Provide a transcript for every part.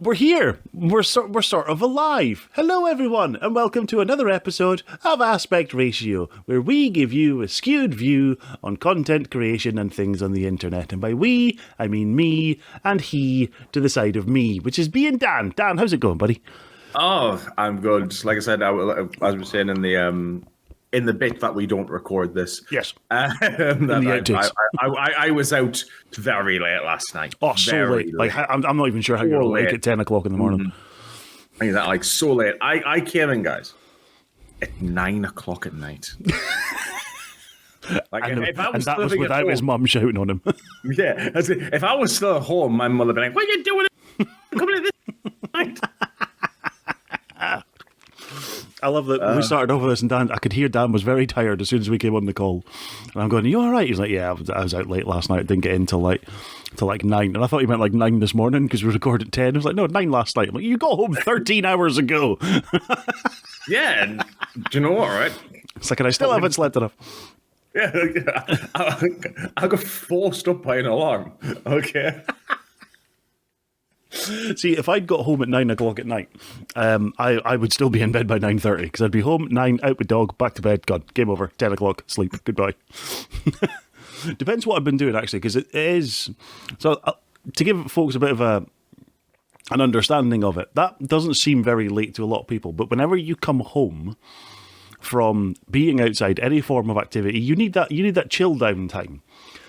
We're here. We're sort of alive. Hello, everyone, and welcome to another episode of Aspect Ratio, where we give you a skewed view on content creation and things on the internet. And by we, I mean me and he to the side of me, which is me and Dan. Dan, how's it going, buddy? Oh, I'm good. Like I said, as we were saying in the bit that we don't record this. Yes. I was out very late last night. Oh, so late. Like I'm not even sure how you're awake at 10 o'clock in the morning. Like so late. I came in, guys, at 9 o'clock at night. Like and that was without his mum shouting on him. Yeah. If I was still at home, my mother would be like, "What are you doing? Coming at this night?" I love that when we started over this, and Dan, I could hear Dan was very tired as soon as we came on the call. And I'm going, "Are you all right?" He's like, "Yeah, I was out late last night. Didn't get in till like 9." And I thought he meant like 9 this morning because we recorded at 10. He was like, "No, 9 last night." I'm like, "You got home 13 hours ago." Yeah, and do you know what? Right? It's like, and I still haven't slept enough. Yeah, I got forced up by an alarm. Okay. See, if I'd got home at 9 o'clock at night, I would still be in bed by 9:30 because I'd be home at 9, out with dog, back to bed, gone, game over, 10 o'clock, sleep, goodbye. Depends what I've been doing, actually, because it is... So, to give folks a bit of an understanding of it, that doesn't seem very late to a lot of people, but whenever you come home from being outside, any form of activity, you need that chill down time.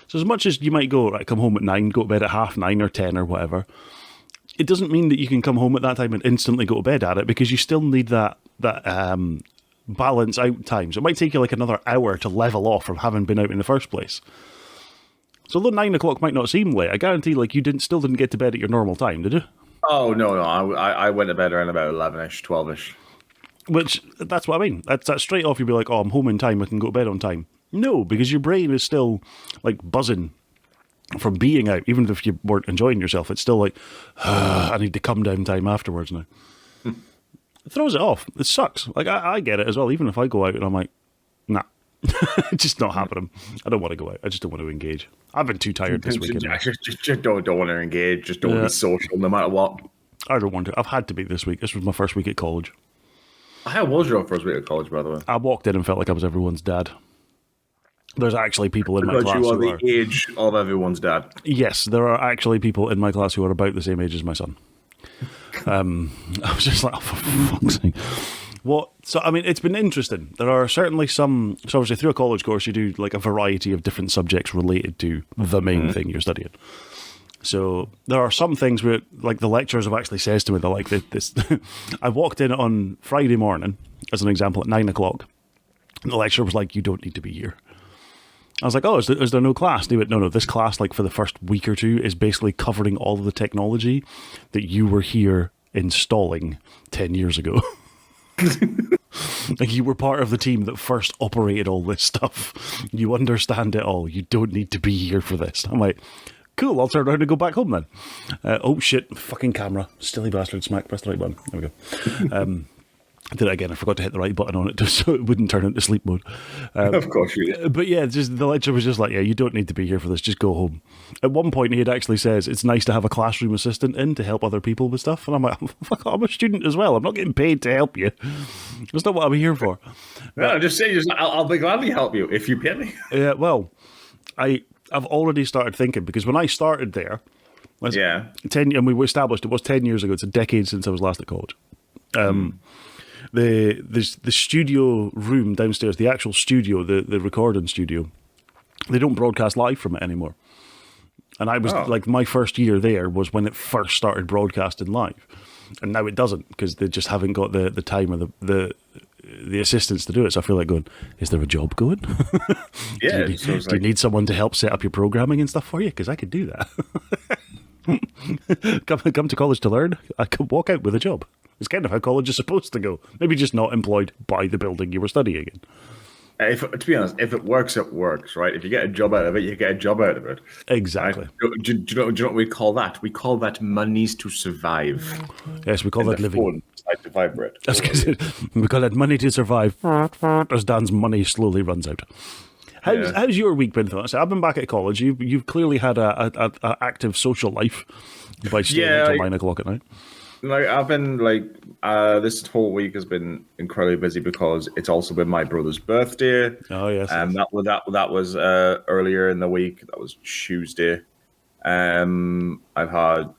So as much as you might go, right, come home at 9, go to bed at 9:30 or 10 or whatever, it doesn't mean that you can come home at that time and instantly go to bed at it, because you still need that balance out time. So it might take you like another hour to level off from having been out in the first place. So although 9 o'clock might not seem late, I guarantee like you still didn't get to bed at your normal time, did you? Oh, no. I went to bed around about 11ish, 12ish. Which, that's what I mean. That's straight off you'll be like, "Oh, I'm home in time, I can go to bed on time." No, because your brain is still like buzzing from being out. Even if you weren't enjoying yourself, it's still like, I need to come down time afterwards now. It throws it off. It sucks. Like, I get it as well. Even if I go out and I'm like, nah, it's just not happening. I don't want to go out. I just don't want to engage. I've been too tired this weekend. Just don't want to engage. Just don't be social no matter what. I don't want to. I've had to be this week. This was my first week at college. How was your first week at college, by the way? I walked in and felt like I was everyone's dad. There's actually people in my class you are the age of everyone's dad. Yes, there are actually people in my class who are about the same age as my son. I was just like, oh, for fuck's sake. What? So, I mean, it's been interesting. There are certainly some... So, obviously, through a college course, you do like a variety of different subjects related to the main thing you're studying. So, there are some things where, like, the lecturers have actually says to me, they're like, this. I walked in on Friday morning, as an example, at 9 o'clock. And the lecturer was like, "You don't need to be here." I was like, "Oh, is there no class?" And he went, no, this class, like for the first week or two, is basically covering all of the technology that you were here installing 10 years ago. Like, you were part of the team that first operated all this stuff. You understand it all. You don't need to be here for this. I'm like, cool, I'll turn around and go back home then. Oh shit, fucking camera. Silly bastard, smack, press the right button. There we go. I did it again. I forgot to hit the right button on it just so it wouldn't turn into sleep mode. Of course you did. But yeah, just the lecturer was just like, "Yeah, you don't need to be here for this. Just go home." At one point, he had actually says it's nice to have a classroom assistant in to help other people with stuff. And I'm like, fuck, I'm a student as well. I'm not getting paid to help you. That's not what I'm here for. No, just say, I'll be glad to help you if you pay me. Yeah, well, I've already started thinking, because when I started there, 10, and we established it was 10 years ago. It's a decade since I was last at college. The studio room downstairs, the actual studio, the recording studio, they don't broadcast live from it anymore. And I was like, my first year there was when it first started broadcasting live, and now it doesn't, because they just haven't got the time or the assistants to do it. So I feel like going, is there a job going? Yeah. do you need someone to help set up your programming and stuff for you? Because I could do that. Come to college to learn. I could walk out with a job. It's kind of how college is supposed to go. Maybe just not employed by the building you were studying in. To be honest, if it works, it works, right? If you get a job out of it, you get a job out of it. Exactly. Right? Do you know what we call that? We call that monies to survive. Yes, we call that living. Phone decide to vibrate. We call that money to survive as Dan's money slowly runs out. How's your week been, though? So I've been back at college. You've clearly had a active social life by staying until 9 o'clock at night. like I've been like this whole week has been incredibly busy because it's also been my brother's birthday. Oh yes, yes. That was earlier in the week. That was Tuesday. I've had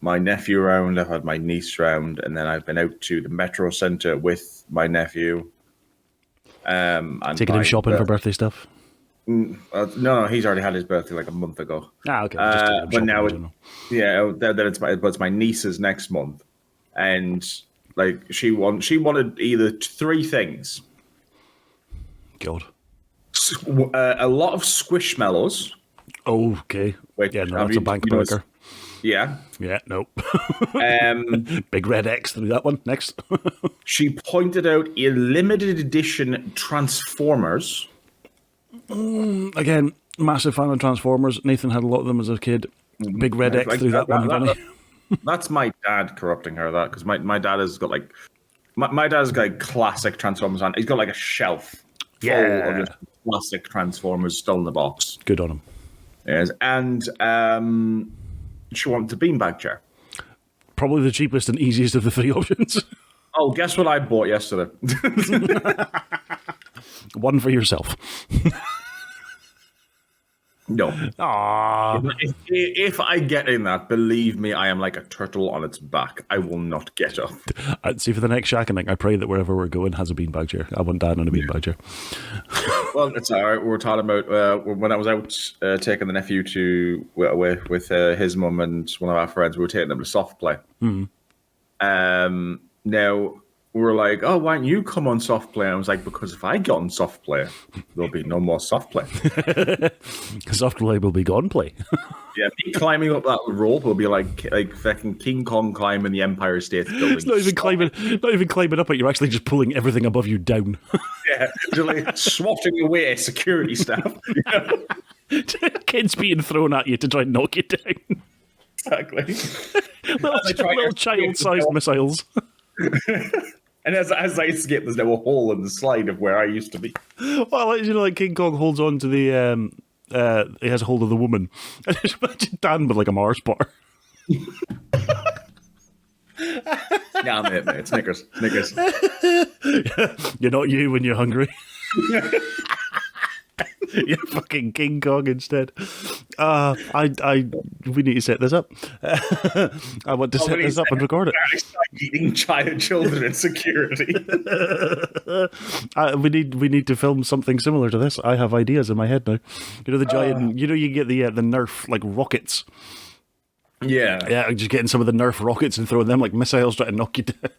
my nephew around. I've had my niece around, and then I've been out to the Metro Centre with my nephew. And Taking him shopping for birthday stuff. No, he's already had his birthday like a month ago. Okay. Just but now, in it's my niece's next month, and like she wanted either three things: God. a lot of squishmallows. Okay. Yeah, no, that's a bank breaker. Yeah. Yeah, no. Big red X through that one. Next. She pointed out a limited edition Transformers. Again, massive fan of Transformers. Nathan had a lot of them as a kid. Big red X through that one. That's my dad corrupting her, that, because my dad has got like my dad has got like classic Transformers on. He's got like a shelf full of just classic Transformers still in the box. Good on him. Yes, and she wanted a beanbag chair. Probably the cheapest and easiest of the three options. Oh, guess what I bought yesterday? One for yourself. No. Aww. If I get in that, believe me, I am like a turtle on its back. I will not get up. I'd see, for the next shacking, I pray that wherever we're going has a beanbag chair. I want Dad on a beanbag chair. Well, it's all right. We were talking about when I was out taking the nephew to with his mum and one of our friends. We were taking them to soft play. Now we were like, "Oh, why don't you come on soft play?" And I was like, "Because if I get on soft play, there'll be no more soft play. Soft play will be gone play." Yeah, me climbing up that rope will be like fucking King Kong climbing the Empire State Building. It's not even climbing up it. You're actually just pulling everything above you down. Yeah, just like swatting away security staff. Kids being thrown at you to try and knock you down. Exactly. little child-sized missiles. And as I escape, there's now a hole in the slide of where I used to be. Well, like King Kong holds on to the he has a hold of the woman. And just imagine Dan with like a Mars bar. Yeah, mate. Snickers. You're not you when you're hungry. You're fucking King Kong instead. We need to set this up. I want to set this up and record it. Eating children in security. We need to film something similar to this. I have ideas in my head now. You know the giant. You get the Nerf like rockets. Yeah, just getting some of the Nerf rockets and throwing them like missiles trying to knock you down.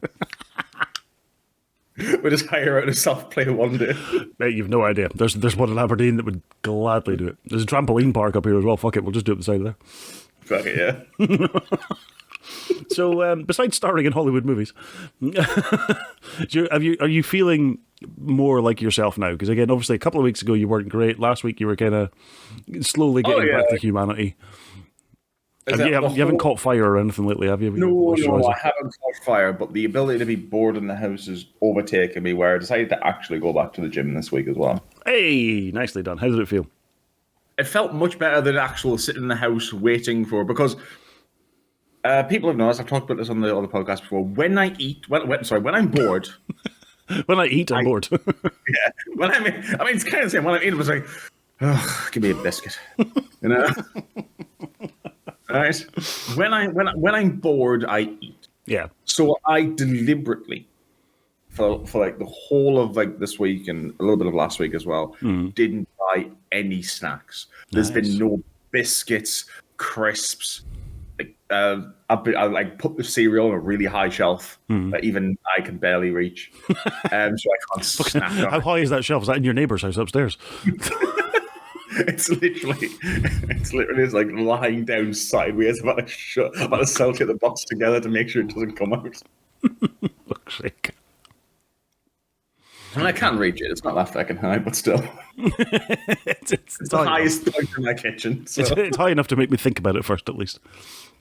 We'll just hire out a soft play one day. Mate, you've no idea. There's one in Aberdeen that would gladly do it. There's a trampoline park up here as well. Fuck it, we'll just do it beside there. Fuck it, yeah. So, besides starring in Hollywood movies, are you feeling more like yourself now? Because again, obviously, a couple of weeks ago you weren't great. Last week you were kind of slowly getting back to humanity. You haven't caught fire or anything lately, have you? No, I haven't caught fire, but the ability to be bored in the house has overtaken me, where I decided to actually go back to the gym this week as well. Hey, nicely done. How did it feel? It felt much better than actual sitting in the house waiting for, because people have noticed, I've talked about this on the other podcast before, when I'm bored. When I eat, I'm bored. Yeah. It's kind of the same. When I'm eating, it's like, oh, give me a biscuit. You know? Right. When I'm bored, I eat. Yeah. So I deliberately, for like the whole of like this week and a little bit of last week as well, didn't buy any snacks. There's been no biscuits, crisps. Like I like put the cereal on a really high shelf that even I can barely reach. So I can't snack on. How high is that shelf? Is that in your neighbour's house upstairs? It's literally like lying down sideways, about to sellotape the box together to make sure it doesn't come out. Fuck's sake. And I can reach it. It's not that fucking high, but still. it's the highest point in my kitchen. So. It's high enough to make me think about it first, at least.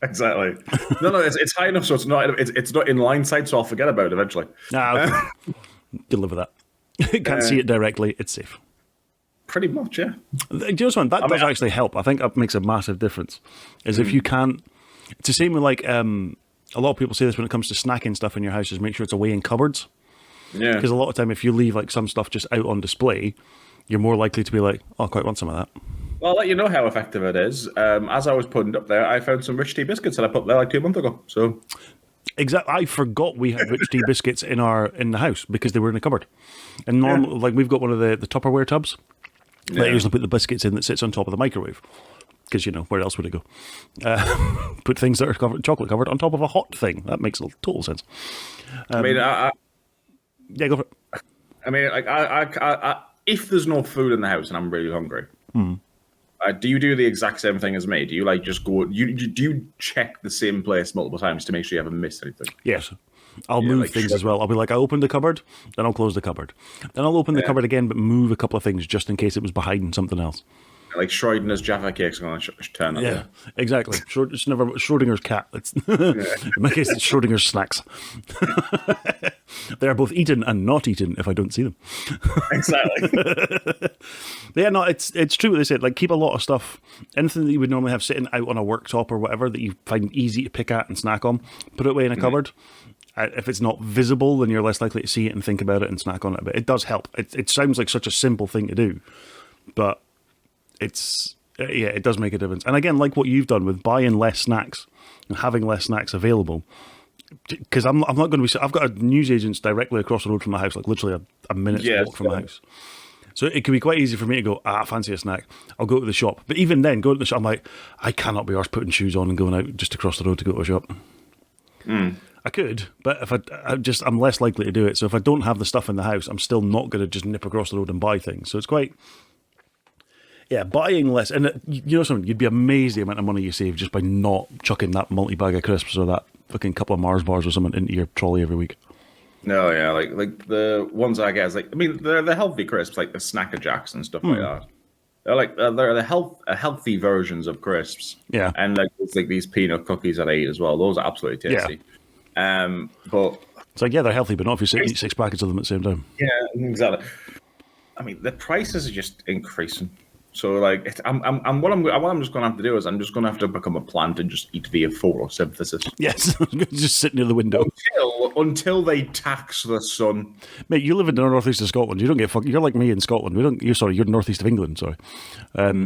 Exactly. No, it's high enough so it's not in line sight, so I'll forget about it eventually. Okay. You'll live with that. Can't see it directly. It's safe. Pretty much, yeah. Do you know something? That does actually help. I think that makes a massive difference. Is if you can't... It's the same with like... a lot of people say this when it comes to snacking stuff in your house, is make sure it's away in cupboards. Yeah. Because a lot of time, if you leave like some stuff just out on display, you're more likely to be like, oh, I quite want some of that. Well, I'll let you know how effective it is. As I was putting it up there, I found some rich tea biscuits that I put there like 2 months ago. So exactly, I forgot we had rich tea biscuits in the house because they were in the cupboard. And normally, like we've got one of the Tupperware tubs. I usually put the biscuits in that sits on top of the microwave. Because, where else would it go? Put things that are chocolate covered on top of a hot thing. That makes total sense. I mean, yeah, go for it. I mean, like, if there's no food in the house and I'm really hungry, do you do the exact same thing as me? Do you like just go? Do you check the same place multiple times to make sure you haven't missed anything? Yes. I'll move like things as well. I'll be like, I opened the cupboard, then I'll close the cupboard. Then I'll open the cupboard again, but move a couple of things just in case it was behind something else. Like Schrodinger's Jaffa cakes are going to turn up. Yeah, exactly. It's never Schrodinger's cat. In my case, it's Schrodinger's snacks. They are both eaten and not eaten if I don't see them. Exactly. Yeah, no, it's true what they said. Like, keep a lot of stuff, anything that you would normally have sitting out on a worktop or whatever that you find easy to pick at and snack on, put it away in a cupboard. If it's not visible, then you're less likely to see it and think about it and snack on it. But it does help. It sounds like such a simple thing to do, but it does make a difference. And again, like what you've done with buying less snacks and having less snacks available, because I'm not going to be. I've got a newsagent's directly across the road from the house, like literally a minute's walk from the house. So it can be quite easy for me to go, fancy a snack. I'll go to the shop. But even then, going to the shop, I'm like, I cannot be arsed putting shoes on and going out just across the road to go to a shop. I could, but if I'm less likely to do it. So if I don't have the stuff in the house, I'm still not going to just nip across the road and buy things. So it's quite, buying less. And you know something, you'd be amazed the amount of money you save just by not chucking that multi-bag of crisps or that fucking couple of Mars bars or something into your trolley every week. No, yeah, like the ones I get is like, I mean, they're the healthy crisps, like the Snacker Jacks and stuff like that. They're like they're the healthy versions of crisps. Yeah, and like it's like these peanut cookies that I eat as well. Those are absolutely tasty. Yeah. But it's like, they're healthy, but not if you eat 6 packets of them at the same time. Yeah, exactly. I mean, the prices are just increasing. So like, what I'm just going to have to do is I'm just going to have to become a plant and just eat via photosynthesis. Yes, just sit near the window until they tax the sun. Mate, you live in the northeast of Scotland. You don't get You're like me in Scotland. You're northeast of England. Sorry,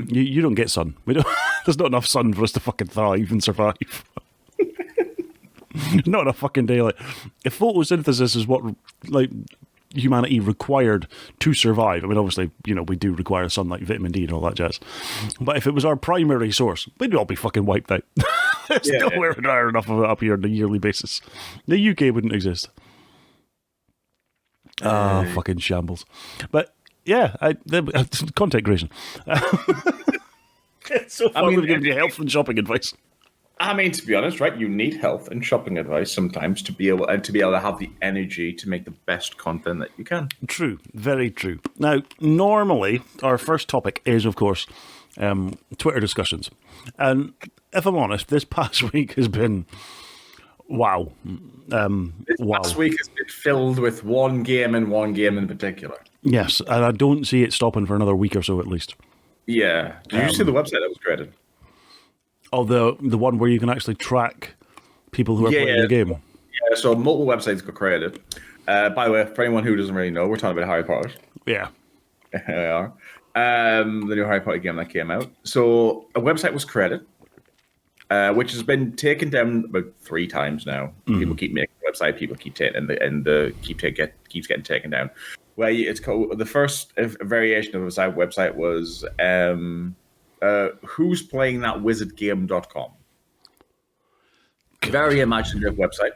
you don't get sun. We don't. There's not enough sun for us to fucking thrive and survive. Not enough fucking daylight. If photosynthesis is what humanity required to survive, I mean, obviously, we do require sunlight, vitamin D and all that jazz, but if it was our primary source, we'd all be fucking wiped out. There's nowhere near enough of it up here on a yearly basis. The UK wouldn't exist. Fucking shambles. But content creation. It's so fun we're giving you health and shopping advice. I mean, to be honest, right? You need health and shopping advice sometimes to be able to have the energy to make the best content that you can. True, very true. Now, normally our first topic is, of course, Twitter discussions, and if I'm honest, this past week has been wow. Past week has been filled with one game in particular. Yes, and I don't see it stopping for another week or so at least. Yeah. Did you see the website that was created? Oh, the one where you can actually track people who are playing the game. Yeah, so multiple websites got created. By the way, for anyone who doesn't really know, we're talking about Harry Potter. Yeah. Here we are. The new Harry Potter game that came out. So a website was created, which has been taken down about 3 times now. People keep making the website, people keep taking keeps getting taken down. Where it's called, the first variation of the website was who's playing that wizardgame.com. Very imaginative website.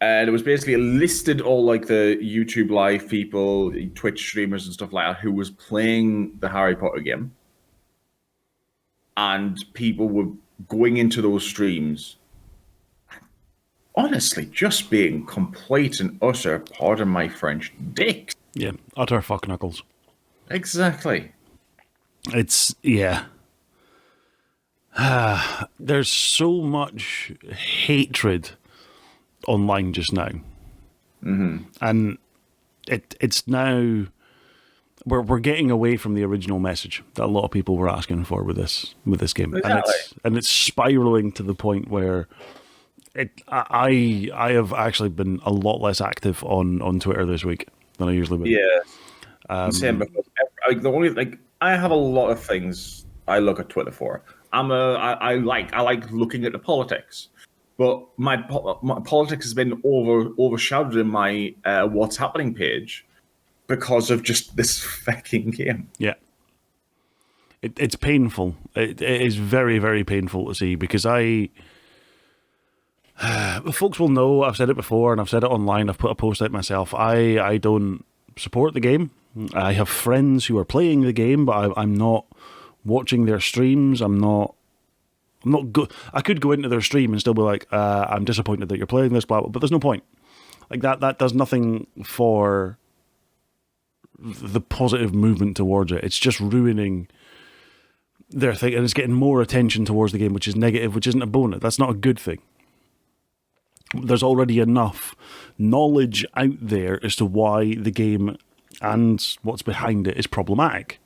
And it was basically listed all like the YouTube live people, Twitch streamers and stuff like that who was playing the Harry Potter game. And people were going into those streams, honestly, just being complete and utter, pardon my French, dicks. Yeah, utter fuck knuckles. Exactly. It's, there's so much hatred online just now. And it's now, we're getting away from the original message that a lot of people were asking for with this game. Exactly. And it's spiraling to the point where I have actually been a lot less active on Twitter this week than I usually would. Yeah, same. Because the only I have a lot of things I look at Twitter for. I like looking at the politics, but my politics has been overshadowed in my what's happening page because of just this fucking game. Yeah. It's painful. It is very, very painful to see because folks will know, I've said it before and I've said it online, I've put a post out myself. I don't support the game. I have friends who are playing the game, but I'm not watching their streams. I'm not good. I could go into their stream and still be like, I'm disappointed that you're playing this, blah, blah, but there's no point. Like that does nothing for the positive movement towards it. It's just ruining their thing, and it's getting more attention towards the game, which is negative, which isn't a bonus. That's not a good thing. There's already enough knowledge out there as to why the game and what's behind it is problematic.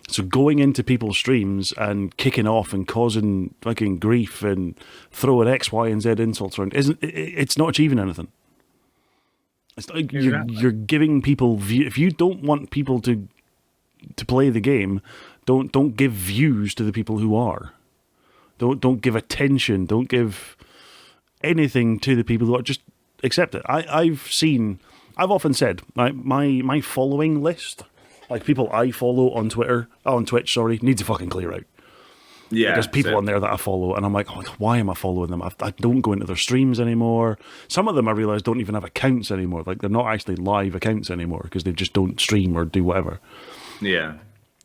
So going into people's streams and kicking off and causing fucking grief and throwing X, Y, and Z insults around it's not achieving anything. It's like you're giving people view. If you don't want people to play the game, don't give views to the people who are. Don't give attention. Don't give anything to the people who are. Just accept it. I've often said my following list, like people I follow on Twitch, needs to fucking clear out. Yeah, there's people on there that I follow, and I'm like, oh, why am I following them? I don't go into their streams anymore. Some of them I realize don't even have accounts anymore. Like they're not actually live accounts anymore because they just don't stream or do whatever. Yeah.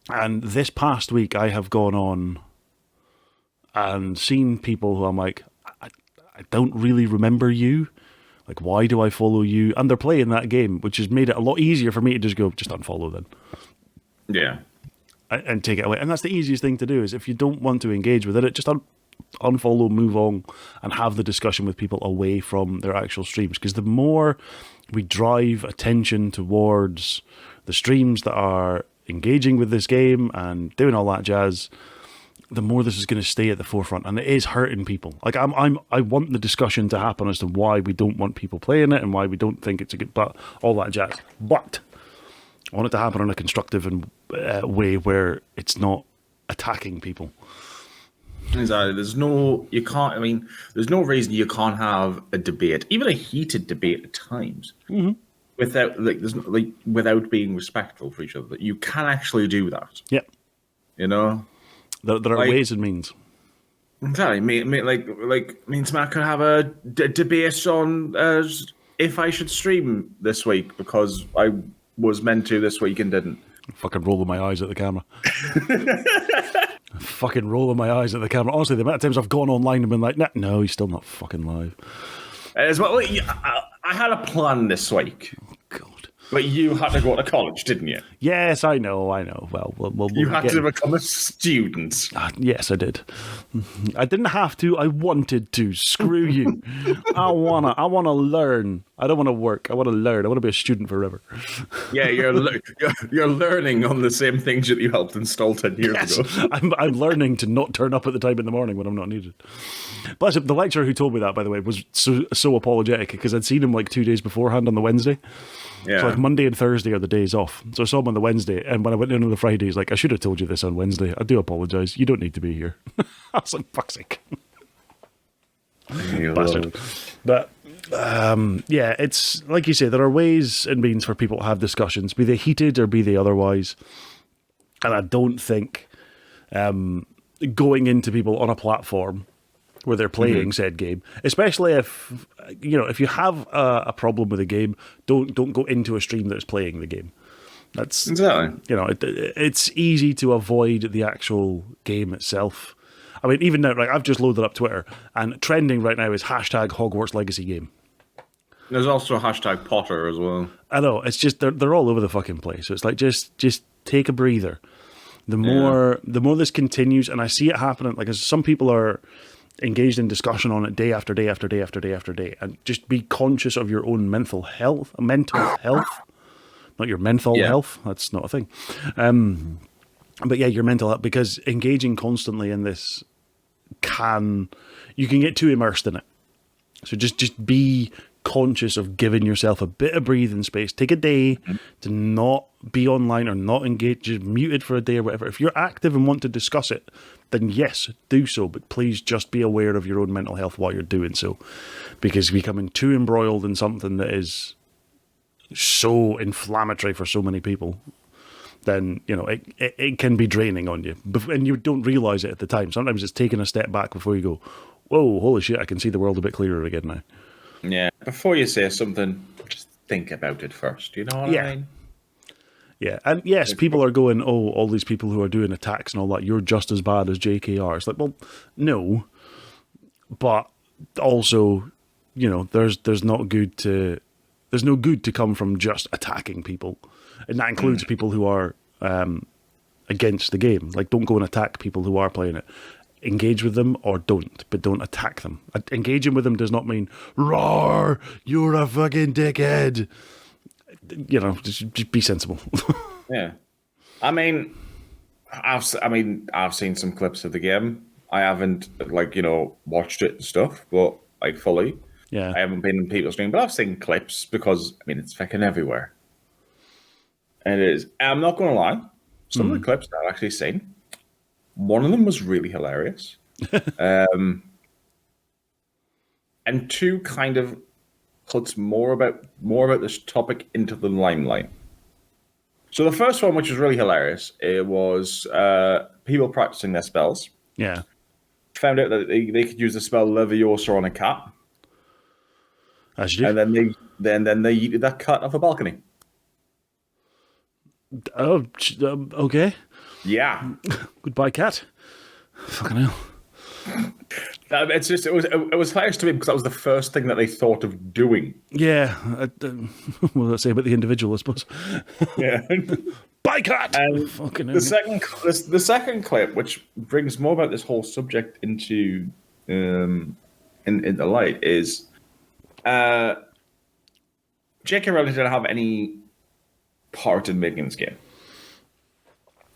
And this past week, I have gone on and seen people who I'm like, I don't really remember you. Like, why do I follow you? And they're playing that game, which has made it a lot easier for me to just go, just unfollow then. Yeah. And take it away. And that's the easiest thing to do, is if you don't want to engage with it, just unfollow, move on, and have the discussion with people away from their actual streams. Because the more we drive attention towards the streams that are engaging with this game and doing all that jazz, the more this is going to stay at the forefront, and it is hurting people. Like I want the discussion to happen as to why we don't want people playing it and why we don't think it's a good, but all that jazz. But I want it to happen in a constructive and way where it's not attacking people. Exactly. There's no reason you can't have a debate, even a heated debate at times, without being respectful for each other. That you can actually do that. Yeah. You know, there are ways and means. Exactly. Me and Matt could have a debate on if I should stream this week because I was meant to this week and didn't. Fucking rolling my eyes at the camera. Fucking rolling my eyes at the camera. Honestly, the amount of times I've gone online and been like, no, he's still not fucking live. As well, I had a plan this week. God. But you had to go to college, didn't you? Yes, I know. Well, you had to become a student. Yes, I did. I didn't have to. I wanted to. Screw you. I wanna learn. I don't want to work. I want to learn. I want to be a student forever. Yeah, you're learning on the same things that you helped install 10 years ago. I'm learning to not turn up at the time in the morning when I'm not needed. Bless him. The lecturer who told me that, by the way, was so apologetic because I'd seen him like 2 days beforehand on the Wednesday. Yeah. So like Monday and Thursday are the days off. So I saw him on the Wednesday, and when I went in on the Friday, he's like, I should have told you this on Wednesday. I do apologise. You don't need to be here. I was like, fuck's sake. Bastard. But yeah, it's like you say, there are ways and means for people to have discussions, be they heated or be they otherwise. And I don't think going into people on a platform where they're playing said game, especially if you have a problem with a game, don't go into a stream that's playing the game. That's exactly. It's easy to avoid the actual game itself. I mean, even now, like I've just loaded up Twitter, and trending right now is hashtag Hogwarts Legacy game. There's also a hashtag Potter as well. I know, it's just they're all over the fucking place. So it's like just take a breather. The more this continues, and I see it happening, like as some people are engaged in discussion on it day after day after day after day after day, and just be conscious of your own mental health, not your menthol health. That's not a thing. But yeah, your mental health, because engaging constantly in this you can get too immersed in it. So just be conscious of giving yourself a bit of breathing space. Take a day to not be online or not engage, just mute it for a day or whatever. If you're active and want to discuss it, then yes, do so. But please just be aware of your own mental health while you're doing so. Because becoming too embroiled in something that is so inflammatory for so many people, then, you know, it can be draining on you. And you don't realise it at the time. Sometimes it's taking a step back before you go, whoa, holy shit, I can see the world a bit clearer again now. Yeah. Before you say something, just think about it first. You know what I mean? Yeah. And yes, people are going, oh, all these people who are doing attacks and all that, you're just as bad as JKR. It's like, well, no. But also, you know, there's no good to come from just attacking people. And that includes people who are against the game. Like, don't go and attack people who are playing it. Engage with them or don't, but don't attack them. Engaging with them does not mean, roar, you're a fucking dickhead. You know, just be sensible. Yeah. I mean, I've seen some clips of the game. I haven't, like, you know, watched it and stuff, but, like, fully. Yeah. I haven't been in people's stream, but I've seen clips because, I mean, it's fucking everywhere. And it is. I'm not going to lie. Some of the clips that I've actually seen, one of them was really hilarious. And two kind of puts more about this topic into the limelight. So the first one, which was really hilarious, it was people practicing their spells. Yeah. Found out that they could use the spell Leviosa on a cat. As you do. And then they yeeted that cat off a balcony. Oh, okay. Yeah. Goodbye, cat. Fucking hell. It's just it was hilarious to me because that was the first thing that they thought of doing. Yeah. Well, let's say about the individual, I suppose. Yeah. Bye, cat. And fucking the second clip, which brings more about this whole subject into in the light, is J.K. Rowling didn't have any part in making this game.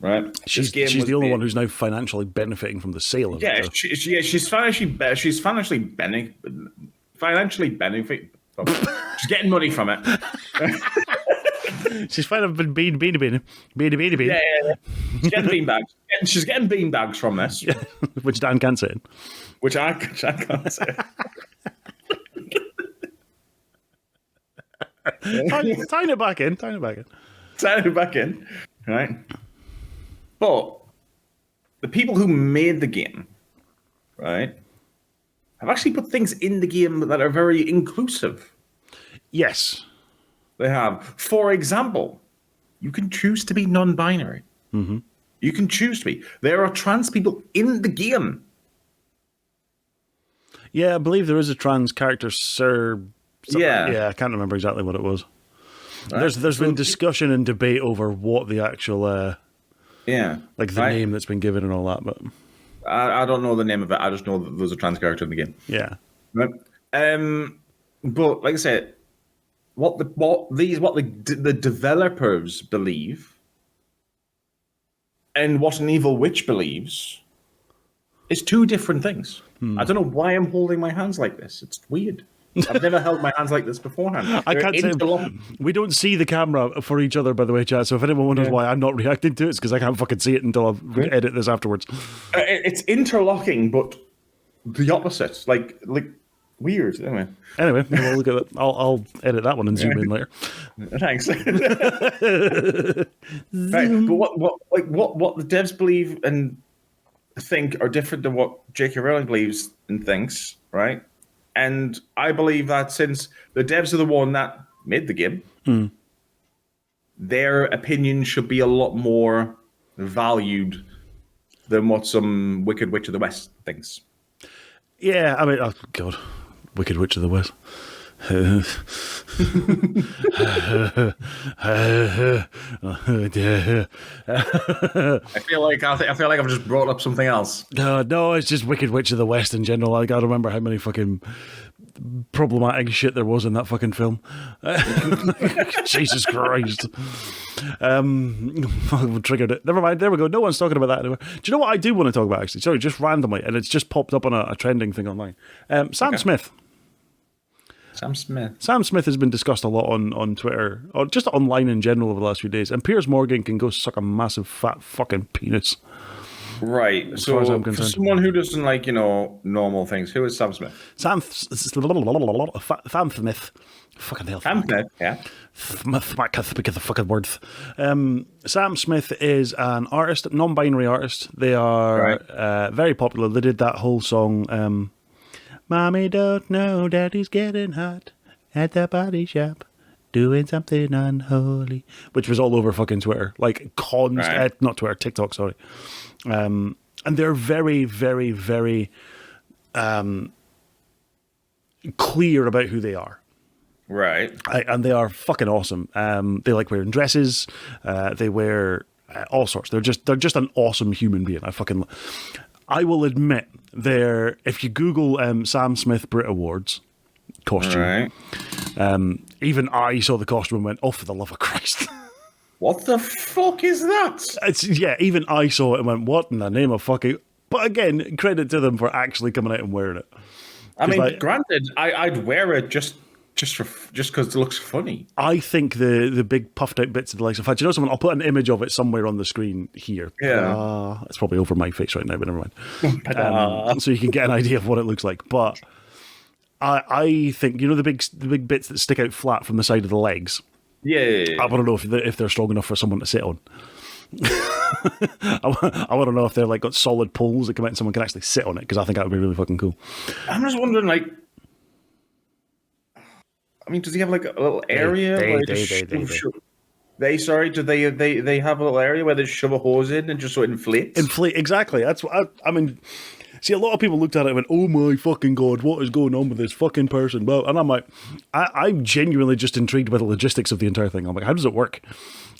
Right, she's the only one who's now financially benefiting from the sale of it. She's financially benefiting. She's getting money from it. She's kind of been bean. Yeah. She's getting beanbags. She's getting beanbags from this, which Dan can't say. Which I can't say. Tying it back in. Right. But the people who made the game, right, have actually put things in the game that are very inclusive. Yes. They have. For example, you can choose to be non-binary. Mm-hmm. You can choose to be. There are trans people in the game. Yeah, I believe there is a trans character, Sir. Yeah, I can't remember exactly what it was. Right. There's been discussion and debate over what the actual like the name that's been given and all that, but I don't know the name of it. I just know that there's a trans character in the game. Yeah. Right. But like I said, what the developers believe and what an evil witch believes is two different things. I don't know why I'm holding my hands like this. It's weird. I've never held my hands like this beforehand. I can't say. We don't see the camera for each other, by the way, chat. So if anyone wonders why I'm not reacting to it, it's because I can't fucking see it until I edit this afterwards. It's interlocking, but the opposite. Like weird. Anyway, we'll look at it. I'll edit that one and zoom in later. Thanks. Right, but what the devs believe and think are different than what J.K. Rowling believes and thinks, right? And I believe that since the devs are the one that made the game, their opinion should be a lot more valued than what some Wicked Witch of the West thinks. Yeah, I mean, oh God, Wicked Witch of the West. I feel like I've just brought up something else. No, it's just Wicked Witch of the West in general. I gotta remember how many fucking problematic shit there was in that fucking film. Jesus Christ. Triggered it. Never mind. There we go. No one's talking about that anymore. Do you know what I do want to talk about, actually? Sorry, just randomly, and it's just popped up on a trending thing online. Sam Smith. Sam Smith. Sam Smith has been discussed a lot on Twitter, or just online in general over the last few days. And Piers Morgan can go suck a massive fat fucking penis. Right. As far as I'm So for concerned. someone who doesn't like, normal things, who is Sam Smith? Sam Smith. Fucking hell. Sam Smith, yeah. I can't think of the fucking words. Sam Smith is an artist, non-binary artist. They are very popular. They did that whole song, Mommy don't know Daddy's getting hot at the body shop, doing something unholy, which was all over fucking Twitter. Like, not Twitter, TikTok, sorry. And they're very, very, very clear about who they are. Right. And they are fucking awesome. They like wearing dresses. They wear all sorts. They're just an awesome human being. I will admit, if you Google Sam Smith Brit Awards costume, Right. even I saw the costume and went, "Oh, for the love of Christ!" What the fuck is that? Even I saw it and went, "What in the name of fucking?" But again, credit to them for actually coming out and wearing it. I mean, granted, I'd wear it just because it looks funny. I think the big puffed out bits of the legs. In fact, someone? I'll put an image of it somewhere on the screen here. Yeah, it's probably over my face right now, but never mind. So you can get an idea of what it looks like. But I think the big bits that stick out flat from the side of the legs. Yeah. I want to know if they're strong enough for someone to sit on. I want to know if they're like got solid poles that come out and someone can actually sit on it, because I think that would be really fucking cool. I'm just wondering, like, I mean, does he have like a little area? Do they have a little area where they shove a hose in and just so it inflates? Inflate, exactly. That's what I mean. See, a lot of people looked at it and went, "Oh my fucking god, what is going on with this fucking person?" Well, and I'm like, I'm genuinely just intrigued by the logistics of the entire thing. I'm like, how does it work?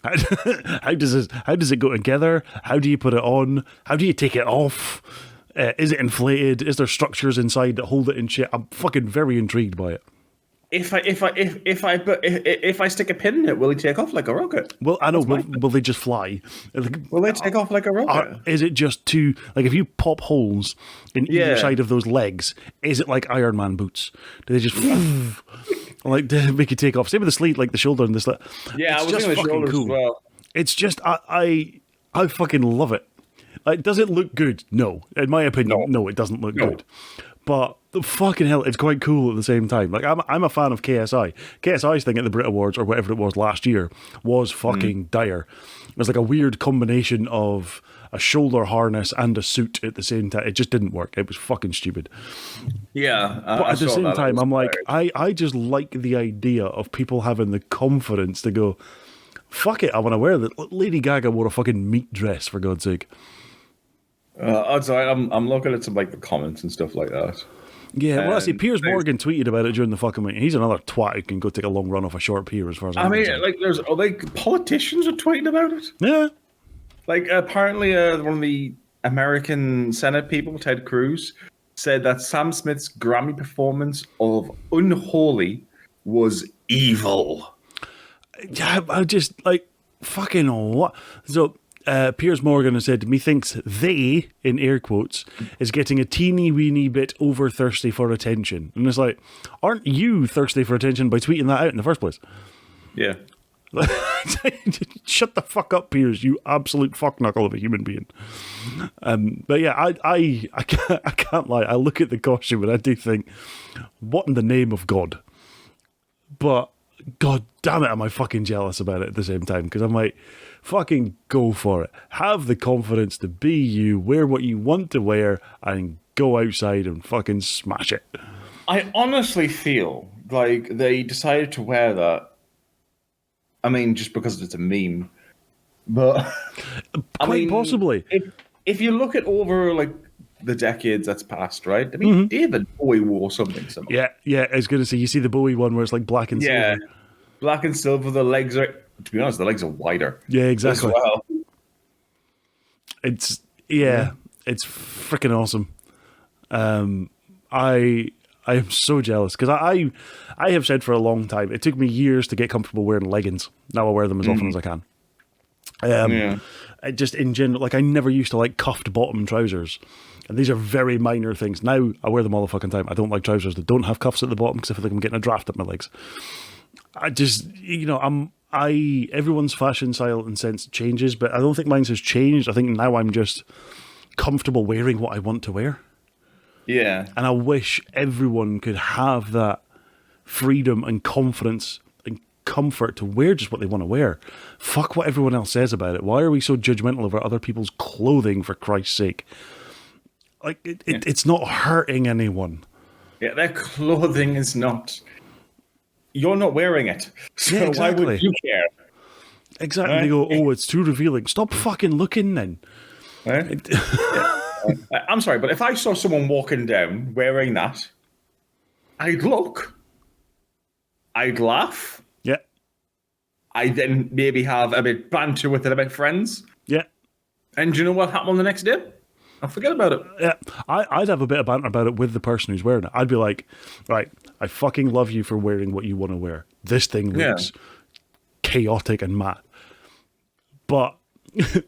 How does it go together? How do you put it on? How do you take it off? Is it inflated? Is there structures inside that hold it in shit? I'm fucking very intrigued by it. If I stick a pin in it, will he take off like a rocket? Well, I know. Will they just fly? Will they take off like a rocket? Is it just too, like, if you pop holes in either side of those legs, is it like Iron Man boots? Do they just like make you take off? Same with the sleeve, like the shoulder and this. Yeah, I was thinking the shoulders as well. It's just I fucking love it. Like, does it look good? No, in my opinion, no, it doesn't look good. But the fucking hell, it's quite cool at the same time. Like, I'm a fan of KSI. KSI's thing at the Brit Awards, or whatever it was last year, was fucking dire. It was like a weird combination of a shoulder harness and a suit at the same time. It just didn't work. It was fucking stupid. Yeah. But at the same time, I'm like, I just like the idea of people having the confidence to go, fuck it, I want to wear that. Lady Gaga wore a fucking meat dress, for God's sake. I'm looking at some like the comments and stuff like that. Yeah, well, I see. Piers Morgan tweeted about it during the fucking meeting. He's another twat who can go take a long run off a short pier, as far as I'm concerned. Like, there's politicians are tweeting about it. Yeah, like apparently one of the American Senate people, Ted Cruz, said that Sam Smith's Grammy performance of "Unholy" was evil. Yeah, I just like fucking what. So Piers Morgan has said, methinks they, in air quotes, is getting a teeny weeny bit over thirsty for attention. And it's like, aren't you thirsty for attention by tweeting that out in the first place? Yeah. Shut the fuck up, Piers, you absolute fuckknuckle of a human being. But yeah, I can't lie. I look at the costume and I do think, what in the name of God? But God damn it, am I fucking jealous about it at the same time, because I'm like, fucking go for it. Have the confidence to be you, wear what you want to wear, and go outside and fucking smash it. I honestly feel like they decided to wear that. I mean, just because it's a meme. But quite possibly. If you look at over like the decades that's passed, right? I mean, David Bowie wore something similar. Yeah, I was going to say, you see the Bowie one where it's like black and silver. Black and silver, the legs are, to be honest, the legs are wider. Yeah, exactly. As well. It's freaking awesome. I am so jealous, because I have said for a long time, it took me years to get comfortable wearing leggings. Now I wear them as often as I can. Just in general, like I never used to like cuffed bottom trousers. And these are very minor things. Now I wear them all the fucking time. I don't like trousers that don't have cuffs at the bottom because I feel like I'm getting a draft up my legs. I just, everyone's fashion style and sense changes, but I don't think mine has changed. I think now I'm just comfortable wearing what I want to wear. Yeah. And I wish everyone could have that freedom and confidence and comfort to wear just what they want to wear. Fuck what everyone else says about it. Why are we so judgmental over other people's clothing, for Christ's sake? Like, it's not hurting anyone. Yeah, their clothing is not... You're not wearing it. So yeah, exactly. Why would you care? Exactly. Right? They go, oh, it's too revealing. Stop fucking looking then. Right? I'm sorry, but if I saw someone walking down wearing that, I'd look. I'd laugh. Yeah. I'd then maybe have a bit banter with it about friends. Yeah. And do you know what happened on the next day? I'll forget about it. Yeah, I'd have a bit of banter about it with the person who's wearing it. I'd be like, right, I fucking love you for wearing what you want to wear. This thing looks chaotic and mad. But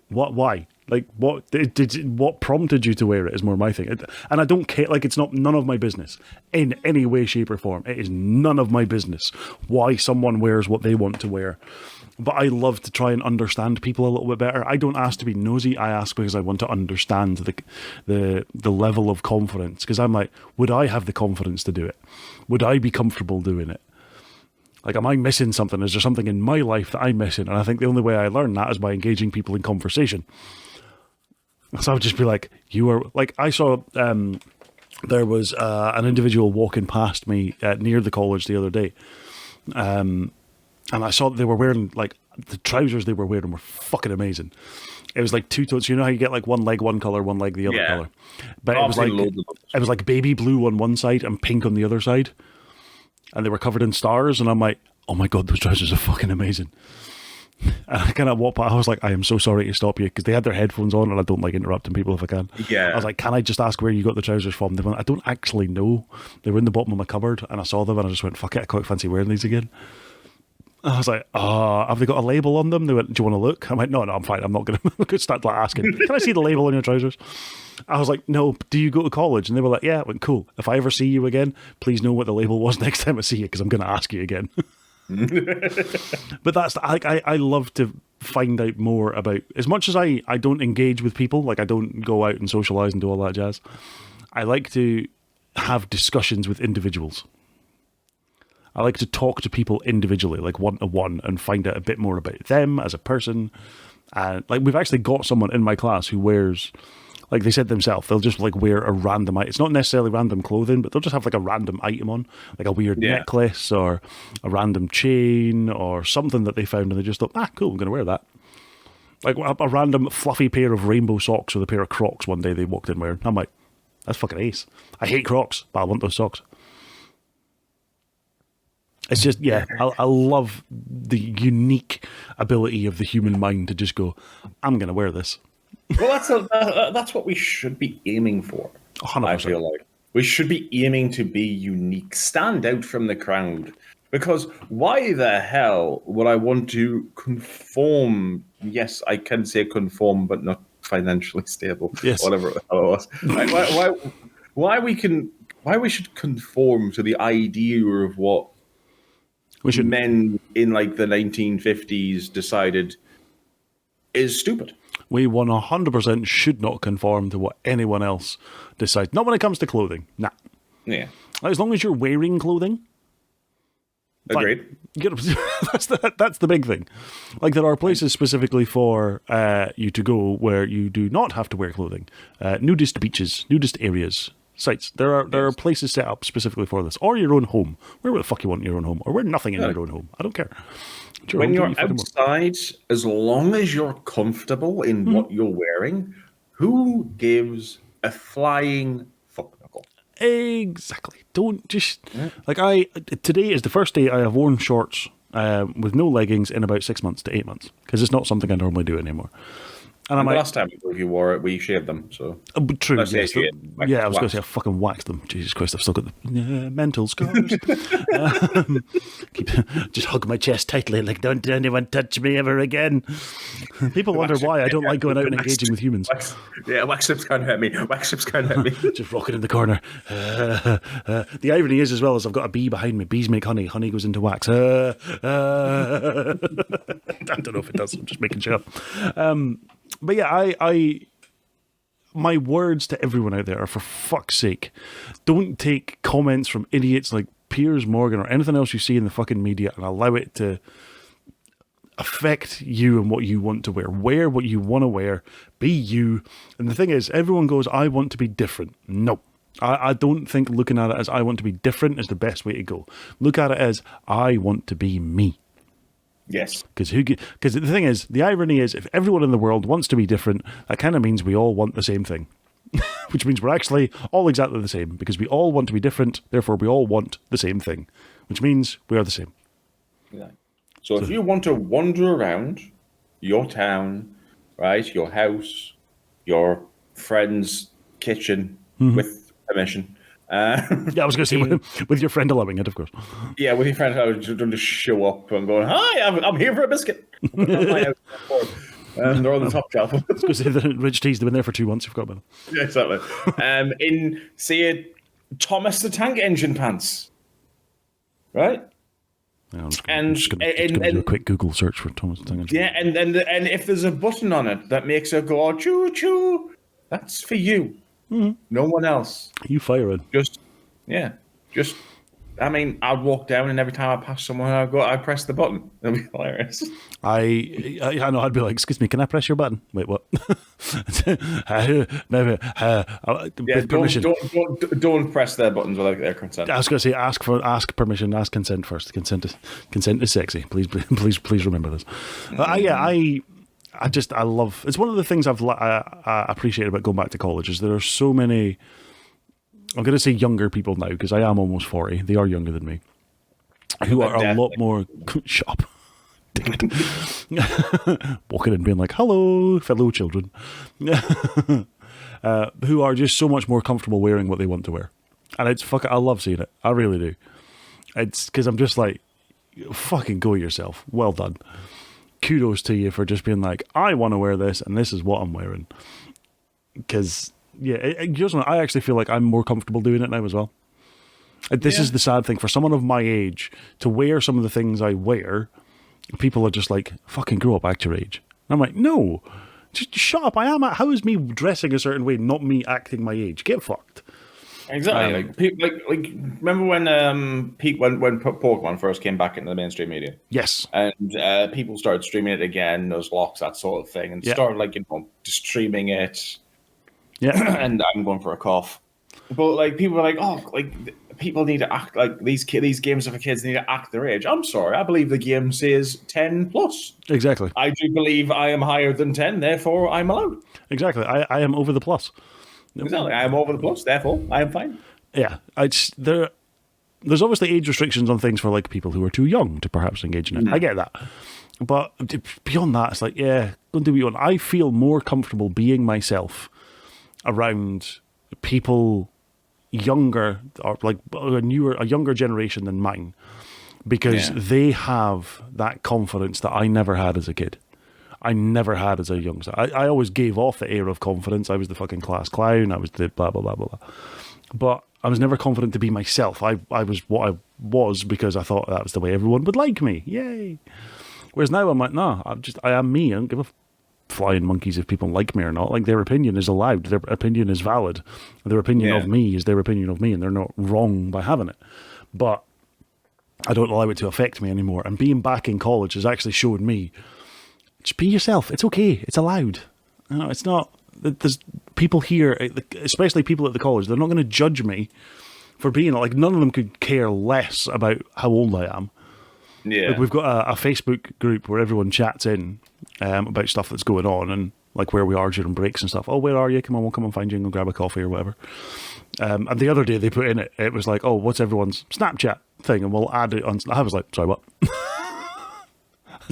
why? Like, what prompted you to wear it is more my thing. And I don't care, like, it's none of my business in any way, shape, or form. It is none of my business why someone wears what they want to wear. But I love to try and understand people a little bit better. I don't ask to be nosy. I ask because I want to understand the level of confidence. Because I'm like, would I have the confidence to do it? Would I be comfortable doing it? Like, am I missing something? Is there something in my life that I'm missing? And I think the only way I learn that is by engaging people in conversation. So I would just be like, you are... Like, I saw... there was an individual walking past me near the college the other day. And I saw that they were wearing, like, the trousers they were wearing were fucking amazing. It was like two-tones. You know how you get, like, one leg one colour, one leg the other colour? But it was like baby blue on one side and pink on the other side. And they were covered in stars. And I'm like, oh my God, those trousers are fucking amazing. And I kind of walked by. I was like, I am so sorry to stop you, because they had their headphones on and I don't like interrupting people if I can. Yeah. I was like, can I just ask where you got the trousers from? They went, I don't actually know. They were in the bottom of my cupboard and I saw them and I just went, fuck it, I quite fancy wearing these again. I was like, have they got a label on them? They went, do you want to look? I'm like, no, I'm fine. I'm not going to start like asking. Can I see the label on your trousers? I was like, no, do you go to college? And they were like, yeah. I went, cool. If I ever see you again, please know what the label was next time I see you, because I'm going to ask you again. But that's, I love to find out more about, as much as I don't engage with people, like I don't go out and socialise and do all that jazz, I like to have discussions with individuals. I like to talk to people individually, like one-to-one, and find out a bit more about them as a person. And like, we've actually got someone in my class who wears, like they said themselves, they'll just like wear a random item. It's not necessarily random clothing, but they'll just have like a random item on, like a weird necklace or a random chain or something that they found, and they just thought, cool, I'm going to wear that. Like a random fluffy pair of rainbow socks with a pair of Crocs one day they walked in wearing. I'm like, that's fucking ace. I hate Crocs, but I want those socks. It's just, I love the unique ability of the human mind to just go, I'm going to wear this. Well, that's what we should be aiming for. 100%. I feel like we should be aiming to be unique, stand out from the crowd. Because why the hell would I want to conform? Yes, I can say conform, but not financially stable. Yes, whatever it was. Why we should conform to the idea of what men in like the 1950s decided is stupid. We 100% should not conform to what anyone else decides. Not when it comes to clothing. Nah. Yeah. As long as you're wearing clothing. Agreed. That's the big thing. Like, there are places specifically for you to go where you do not have to wear clothing. Nudist beaches, nudist areas, sites. There are places set up specifically for this. Or your own home. Wear what the fuck you want in your own home. Or wear nothing in your own home. I don't care. When you're outside, as long as you're comfortable in what you're wearing, who gives a flying fuck knuckle? Exactly. Don't just... Like, today is the first day I have worn shorts with no leggings in about 6 months to 8 months, because it's not something I normally do anymore. And the last time you wore it, we shaved them. So true. Yes, I was going to say I wax. fucking waxed them. Jesus Christ, I've still got the mental scars. Keep just hug my chest tightly, like don't anyone touch me ever again. People wonder why I don't like going out and engaging with humans. Wax strips can't hurt me. Wax strips can't hurt me. Just rocking in the corner. The irony is, as well, as I've got a bee behind me. Bees make honey. Honey goes into wax. I don't know if it does. I'm just making sure. But yeah, my words to everyone out there are, for fuck's sake, don't take comments from idiots like Piers Morgan or anything else you see in the fucking media and allow it to affect you and what you want to wear. Wear what you want to wear. Be you. And the thing is, everyone goes, I want to be different. No. I don't think looking at it as I want to be different is the best way to go. Look at it as I want to be me. Yes. Because the thing is, the irony is, if everyone in the world wants to be different, that kind of means we all want the same thing. Which means we're actually all exactly the same, because we all want to be different, therefore we all want the same thing. Which means we are the same. Yeah. So if you want to wander around your town, right, your house, your friend's kitchen with permission. Yeah, I was going to say with your friend allowing it, of course. Yeah, with your friend, I was just show up and going, "Hi, I'm here for a biscuit." And they're on the top shelf. I was going to say the Rich Teas, they've been there for 2 months. You've got about them. Yeah, exactly. In say Thomas the Tank Engine pants, right? Yeah, I'm just going to do a quick Google search for Thomas the Tank Engine. Yeah, and if there's a button on it that makes it go choo choo, that's for you. Mm-hmm. No one else. You fire it. I mean, I'd walk down and every time I pass someone, I'd press the button. That'd be hilarious. I know, I'd be like, excuse me, can I press your button? Wait, what? Maybe, with permission. Don't press their buttons without their consent. I was going to say, ask permission, ask consent first. Consent is sexy. Please remember this. I love, it's one of the things I appreciate about going back to college is there are so many, I'm going to say younger people now because I am almost 40. They are younger than me, who are a lot more, shut up. Walking in being like, hello, fellow children, who are just so much more comfortable wearing what they want to wear. And I love seeing it. I really do. It's because I'm just like, fucking go yourself. Well done. Kudos to you for just being like, I want to wear this and this is what I'm wearing. Because, yeah, I actually feel like I'm more comfortable doing it now as well. This is the sad thing. For someone of my age, to wear some of the things I wear, people are just like, fucking grow up, act your age. And I'm like, no, just shut up. How is me dressing a certain way not me acting my age? Get fucked. Exactly. Like remember when Pokemon first came back into the mainstream media? Yes. And people started streaming it again, those locks, that sort of thing, and started streaming it. Yeah. And I'm going for a cough. But like people were like, oh, like people need to act like these games are for kids. They need to act their age. I'm sorry, I believe the game says 10 plus. Exactly. I do believe I am higher than 10, therefore I'm allowed. Exactly. I am over the plus. Exactly. I am over the plus, therefore I am fine. Yeah. There's obviously age restrictions on things for like people who are too young to perhaps engage in it. I get that. But beyond that, it's like, yeah, go and do what you want. I feel more comfortable being myself around people younger or like a younger generation than mine, because they have that confidence that I never had as a kid. I never had as a youngster. I always gave off the air of confidence. I was the fucking class clown. I was the blah, blah, blah, blah, blah. But I was never confident to be myself. I was what I was because I thought that was the way everyone would like me. Yay. Whereas now I'm like, nah, I am me. I don't give a flying monkeys if people like me or not. Like, their opinion is allowed. Their opinion is valid. Their opinion of me is their opinion of me, and they're not wrong by having it. But I don't allow it to affect me anymore. And being back in college has actually showed me, just be yourself. It's okay. It's allowed. You know, it's not. There's people here, especially people at the college, they're not going to judge me for being like, none of them could care less about how old I am. Yeah. Like, we've got a Facebook group where everyone chats in about stuff that's going on and like where we are during breaks and stuff. Oh, where are you? Come on, we'll come and find you and go grab a coffee or whatever. And the other day they put in it was like, oh, what's everyone's Snapchat thing? And we'll add it on. I was like, sorry, what?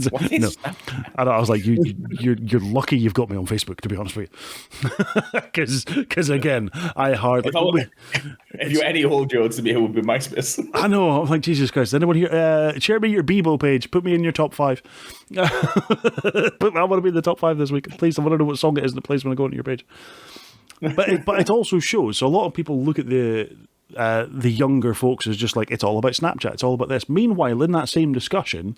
What No, is that? I was like, you're lucky you've got me on Facebook, to be honest with you, because again, I hardly. If you're any old Joe to me, it would be MySpace. I know. I'm like, Jesus Christ. Anyone here? Share me your Bebo page. Put me in your top 5. I want to be in the top 5 this week. Please, I want to know what song it is that plays when I go into your page. But it also shows. So a lot of people look at the younger folks as just like, it's all about Snapchat. It's all about this. Meanwhile, in that same discussion,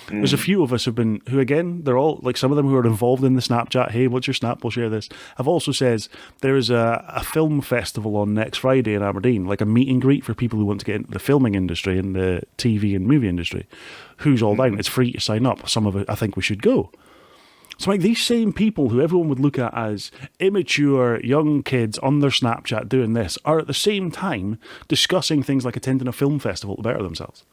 there's a few of us who again, they're all like some of them who are involved in the Snapchat. Hey, what's your Snap? We'll share this. Have also says there is a film festival on next Friday in Aberdeen, like a meet and greet for people who want to get into the filming industry and the TV and movie industry. Who's all down? It's free to sign up. Some of it, I think we should go. So like these same people who everyone would look at as immature young kids on their Snapchat doing this are at the same time discussing things like attending a film festival to better themselves.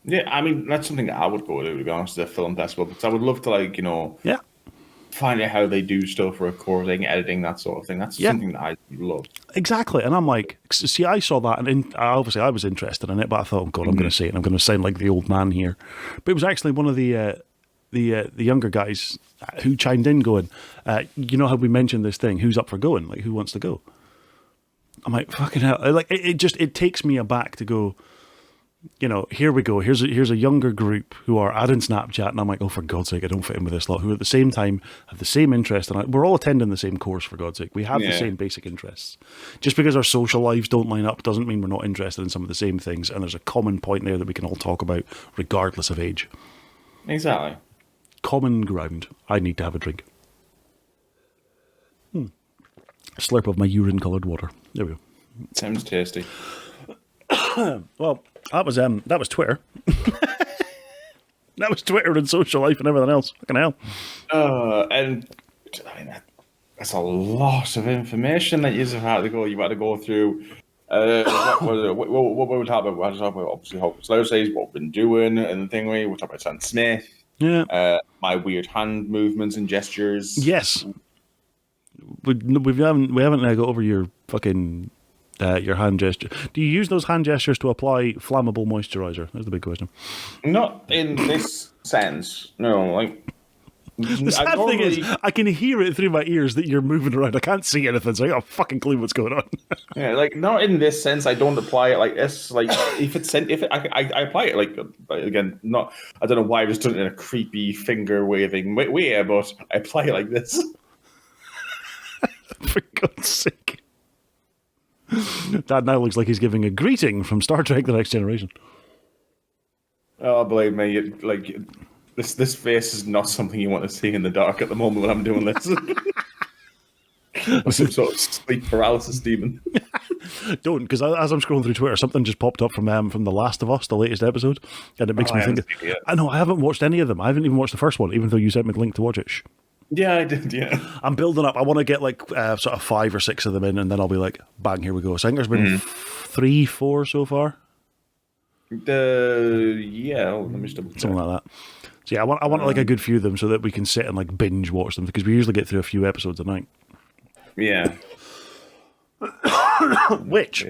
Yeah, I mean, that's something I would go to be honest, the film festival, because I would love to, like, find out how they do stuff, recording, editing, that sort of thing. That's something that I love. Exactly. And I'm like, see, I saw that, and obviously I was interested in it, but I thought, oh God, I'm going to say it, and I'm going to sound like the old man here. But it was actually one of the younger guys who chimed in going, you know how we mentioned this thing, who's up for going? Like, who wants to go? I'm like, fucking hell. Like, it takes me aback to go, here we go. Here's a younger group who are adding Snapchat, and I'm like, oh, for God's sake, I don't fit in with this lot. Who at the same time have the same interest, and we're all attending the same course. For God's sake, we have the same basic interests. Just because our social lives don't line up doesn't mean we're not interested in some of the same things. And there's a common point there that we can all talk about, regardless of age. Exactly. Common ground. I need to have a drink. Slurp of my urine-coloured water. There we go. Sounds tasty. Well, that was Twitter. That was Twitter and social life and everything else. Fucking hell. And I mean, that's a lot of information that you've had to go. You've had to go through. What we talk about? We'll talk about obviously how slow says what we've been doing, and the thing we'll talk about Sam Smith. Yeah. My weird hand movements and gestures. Yes. We haven't got over your fucking your hand gesture. Do you use those hand gestures to apply flammable moisturizer? That's the big question. Not in this sense. No, like. The sad thing is, I can hear it through my ears that you're moving around. I can't see anything, so I got a fucking clue what's going on. Yeah, like not in this sense. I don't apply it like this. Like I apply it like again. Not I don't know why I was doing it in a creepy finger waving way, but I apply it like this. For God's sake, Dad now looks like he's giving a greeting from Star Trek: The Next Generation. Oh, believe me, This face is not something you want to see in the dark at the moment when I'm doing this. I'm some sort of sleep paralysis demon. Don't, because as I'm scrolling through Twitter, something just popped up from The Last of Us, the latest episode, and it makes me think. I know, I haven't watched any of them. I haven't even watched the first one, even though you sent me the link to watch it. Yeah, I did, yeah. I'm building up. I want to get like sort of 5 or 6 of them in, and then I'll be like, bang, here we go. So I think there's been 3, 4 so far. Let me just double check. Something like that. So yeah, I want like a good few of them so that we can sit and like binge watch them, because we usually get through a few episodes a night. Yeah. Which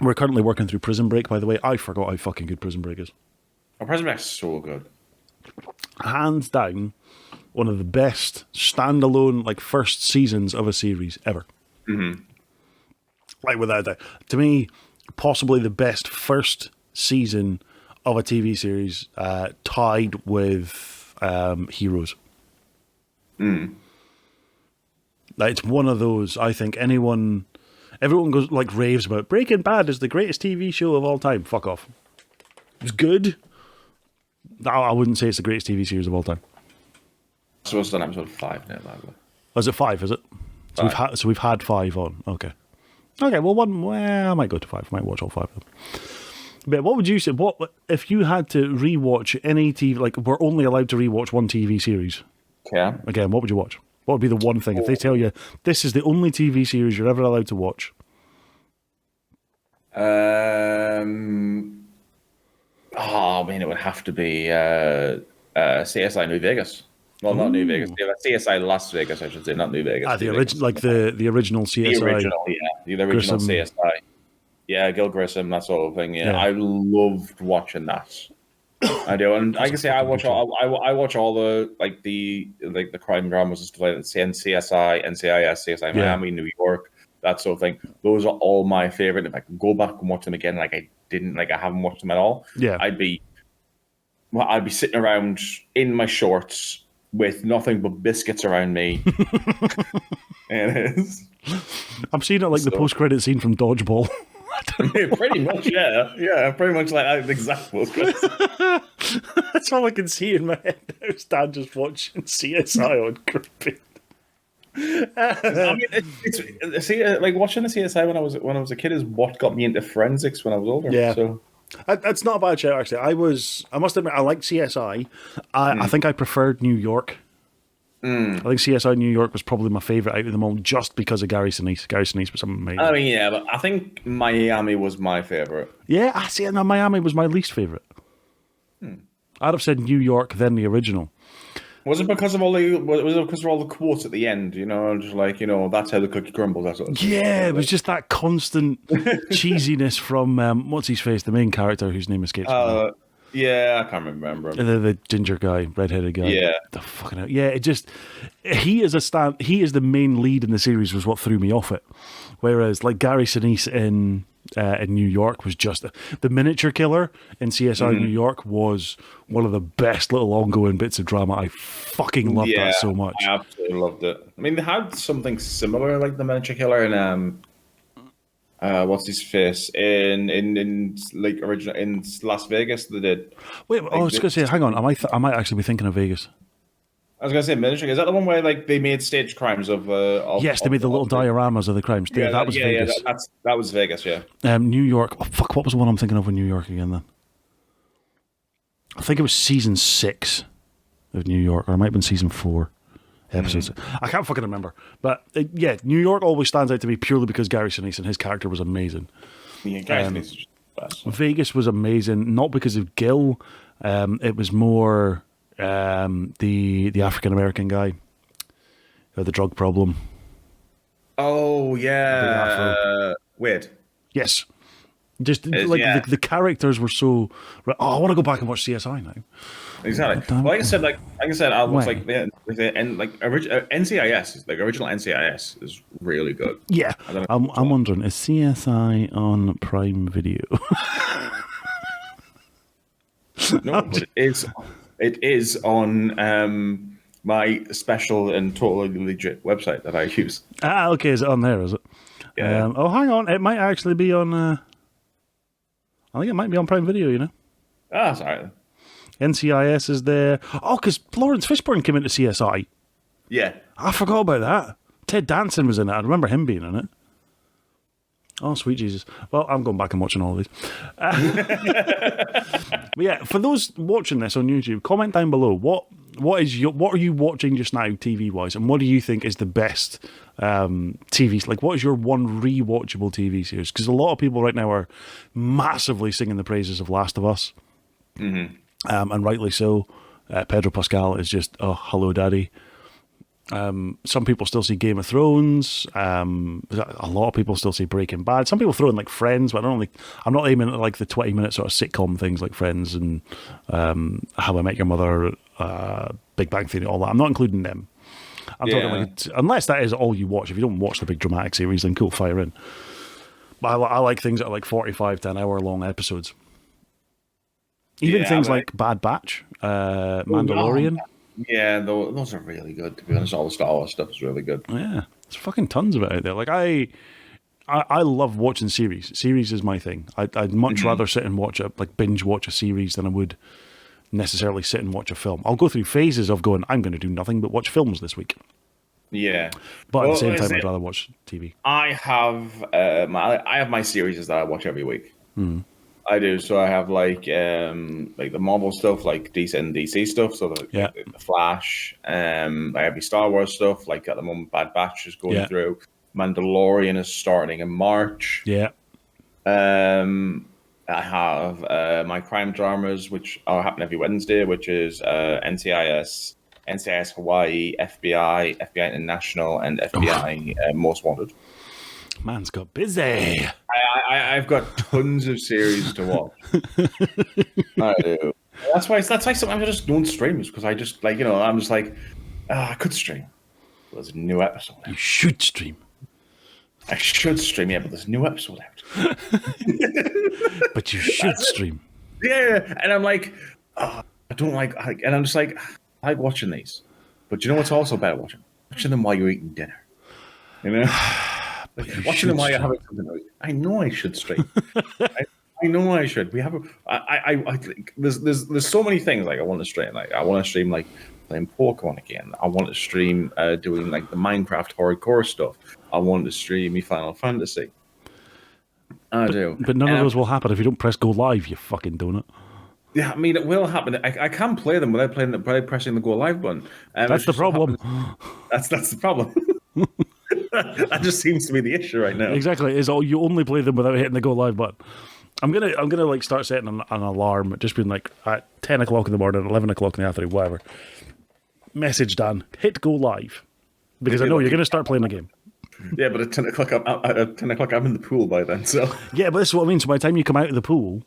we're currently working through Prison Break, by the way. I forgot how fucking good Prison Break is. Oh, Prison Break is so good. Hands down, one of the best standalone like first seasons of a series ever. Mm-hmm. Like without that, to me, possibly the best first season of a TV series, tied with Heroes. Like, it's one of those. I think everyone goes like raves about Breaking Bad is the greatest TV show of all time. Fuck off. It was good. I wouldn't say it's the greatest TV series of all time. So it's on episode 5 now, badly. Oh, is it 5? Is it? So we've had 5 on. Okay. Well, I might go to 5. I might watch all 5 of them. But what would you say? What if you had to rewatch any TV? Like, we're only allowed to rewatch one TV series. Yeah. Again, what would you watch? What would be the one thing if they tell you this is the only TV series you're ever allowed to watch? I mean, it would have to be CSI New Vegas. Well, not New Vegas. CSI Las Vegas, I should say, not New Vegas. The original CSI. The original, the original CSI. Yeah, Gil Grissom, that sort of thing. Yeah, I loved watching that. I do, and I can say I fucking watch good all I watch all the crime dramas and stuff like that. CSI, NCIS, CSI Yeah. Miami, New York, that sort of thing. Those are all my favorite. If I can go back and watch them again, I haven't watched them at all. Yeah. I'd be sitting around in my shorts with nothing but biscuits around me. And it's I'm seeing it like the post-credit scene from Dodgeball. pretty much, yeah, pretty much like that exact post-credits. That's all I can see in my head. I was dad just watching CSI on Crippin. I mean, like watching the CSI when I was a kid is what got me into forensics when I was older. Yeah. So That's not a bad show, actually. I must admit, I liked CSI. I think I preferred New York. I think CSI New York was probably my favourite out of them all, just because of Gary Sinise. Gary Sinise was amazing. I mean, yeah, but I think Miami was my favorite. Yeah, I see. No, Miami was my least favourite. I'd have said New York, then the original. Was it because of all the quotes at the end? You know, just like, you know, that's how the cookie crumbles. That sort of Yeah, it was just that constant cheesiness from what's his face, the main character whose name escapes me. Yeah, I can't remember him. The ginger guy, redheaded guy. Yeah. The fucking hell. Yeah, he is the main lead in the series, was what threw me off it. Whereas like Gary Sinise in New York was just the miniature killer in CSI New York was one of the best little ongoing bits of drama. I fucking loved that so much. I absolutely loved it. I mean, they had something similar like the miniature killer in what's his face in like original in Las Vegas. They did. Wait, I was going to say, hang on, I might actually be thinking of Vegas. I was going to say miniature. Is that the one where like they made stage crimes of? Yes, they made the little dioramas of the crimes. Yeah, that was Vegas. Yeah, that was Vegas. Yeah. New York. Oh, fuck, what was the one I'm thinking of in New York again? Then I think it was season 6 of New York, or it might have been season 4. Episodes. I can't fucking remember. But yeah, New York always stands out to me purely because Gary Sinise and his character was amazing. Yeah, Gary Sinise is best. Vegas was amazing, not because of Gil. It was more the African American guy, the drug problem. Oh yeah, weird. Yes. Just the characters were so. Oh, I want to go back and watch CSI now. Exactly. Well, like I said, I was like, NCIS, like original NCIS, is really good. Yeah, I'm wondering, is CSI on Prime Video? No, but it is on my special and totally legit website that I use. Ah, okay, is it on there? Is it? Yeah. Oh, hang on, it might actually be on. I think it might be on Prime Video. You know. Ah, sorry. NCIS is there. Oh, because Lawrence Fishburne came into CSI. Yeah. I forgot about that. Ted Danson was in it. I remember him being in it. Oh, sweet Jesus. Well, I'm going back and watching all of these. But yeah, for those watching this on YouTube, comment down below. What are you watching just now, TV-wise? And what do you think is the best TV? Like, what is your one rewatchable TV series? Because a lot of people right now are massively singing the praises of Last of Us. Mm-hmm. And rightly so. Pedro Pascal is just, oh, hello, daddy. Some people still see Game of Thrones. A lot of people still see Breaking Bad. Some people throw in like Friends, but I'm not aiming at like the 20-minute sort of sitcom things like Friends and How I Met Your Mother, Big Bang Theory, all that. I'm not including them. I'm talking like unless that is all you watch. If you don't watch the big dramatic series, then cool, fire in. But I like things that are like 45 to an hour long episodes. Even things like Bad Batch, Mandalorian. Yeah, those are really good, to be honest. All the Star Wars stuff is really good. Yeah, there's fucking tons of it out there. Like, I love watching series. Series is my thing. I'd much rather sit and binge watch a series than I would necessarily sit and watch a film. I'll go through phases of going, I'm going to do nothing but watch films this week. Yeah. But at the same time, I'd rather watch TV. I have my series that I watch every week. I do. So I have like the Marvel stuff, like DC and DC stuff. So the Flash. I have the Star Wars stuff. Like at the moment, Bad Batch is going through. Mandalorian is starting in March. Yeah. I have my crime dramas, which are happening every Wednesday, which is NCIS, NCIS Hawaii, FBI, FBI International, and FBI Most Wanted. Man's got busy. I've got tons of series to watch. I do. That's why sometimes I just don't stream, because I just like, I'm just like, I could stream. There's a new episode You out. should stream. I should stream, yeah, but there's a new episode out. But you should stream. Yeah, and I'm like, I don't like, and I'm just like, I like watching these. But you know what's also better watching? Watching them while you're eating dinner. You know? Watching them while you're having something to eat. I know I should stream. I know I should. We have I think there's so many things like I want to stream. Like I want to stream like playing Pokemon again. I want to stream doing like the Minecraft hardcore stuff. I want to stream Final Fantasy. I do. But none of those will happen if you don't press go live, you fucking donut. Yeah, I mean it will happen. I can play them without pressing the go live button. That's the problem. That's the problem. That just seems to be the issue right now. Exactly. You only play them without hitting the go live button. I'm gonna like start setting an alarm, just being like at 10 o'clock in the morning, 11 o'clock in the afternoon, whatever. Message Dan, hit go live, because I know you're gonna start playing the game. Yeah, but at 10 o'clock, I'm in the pool by then. So yeah, but this is what I mean. So by the time you come out of the pool,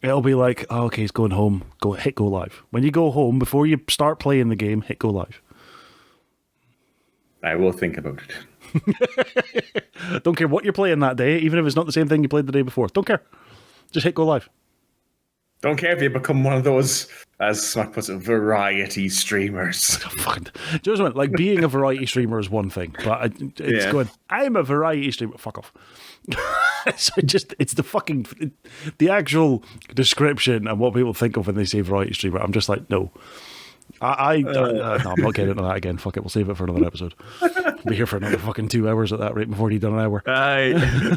it'll be like, oh, okay, he's going home. Hit go live. When you go home, before you start playing the game, hit go live. I will think about it. Don't care what you're playing that day, even if it's not the same thing you played the day before. Don't care. Just hit go live. Don't care if you become one of those, as Smack puts it, variety streamers. Fucking, do you know what? Like, being a variety streamer is one thing, but it's going, I'm a variety streamer. Fuck off. It's the actual description and what people think of when they say variety streamer. I'm just like, no. No, I'm not getting into that again. Fuck it, we'll save it for another episode. Be here for another fucking 2 hours at that rate before you've done an hour.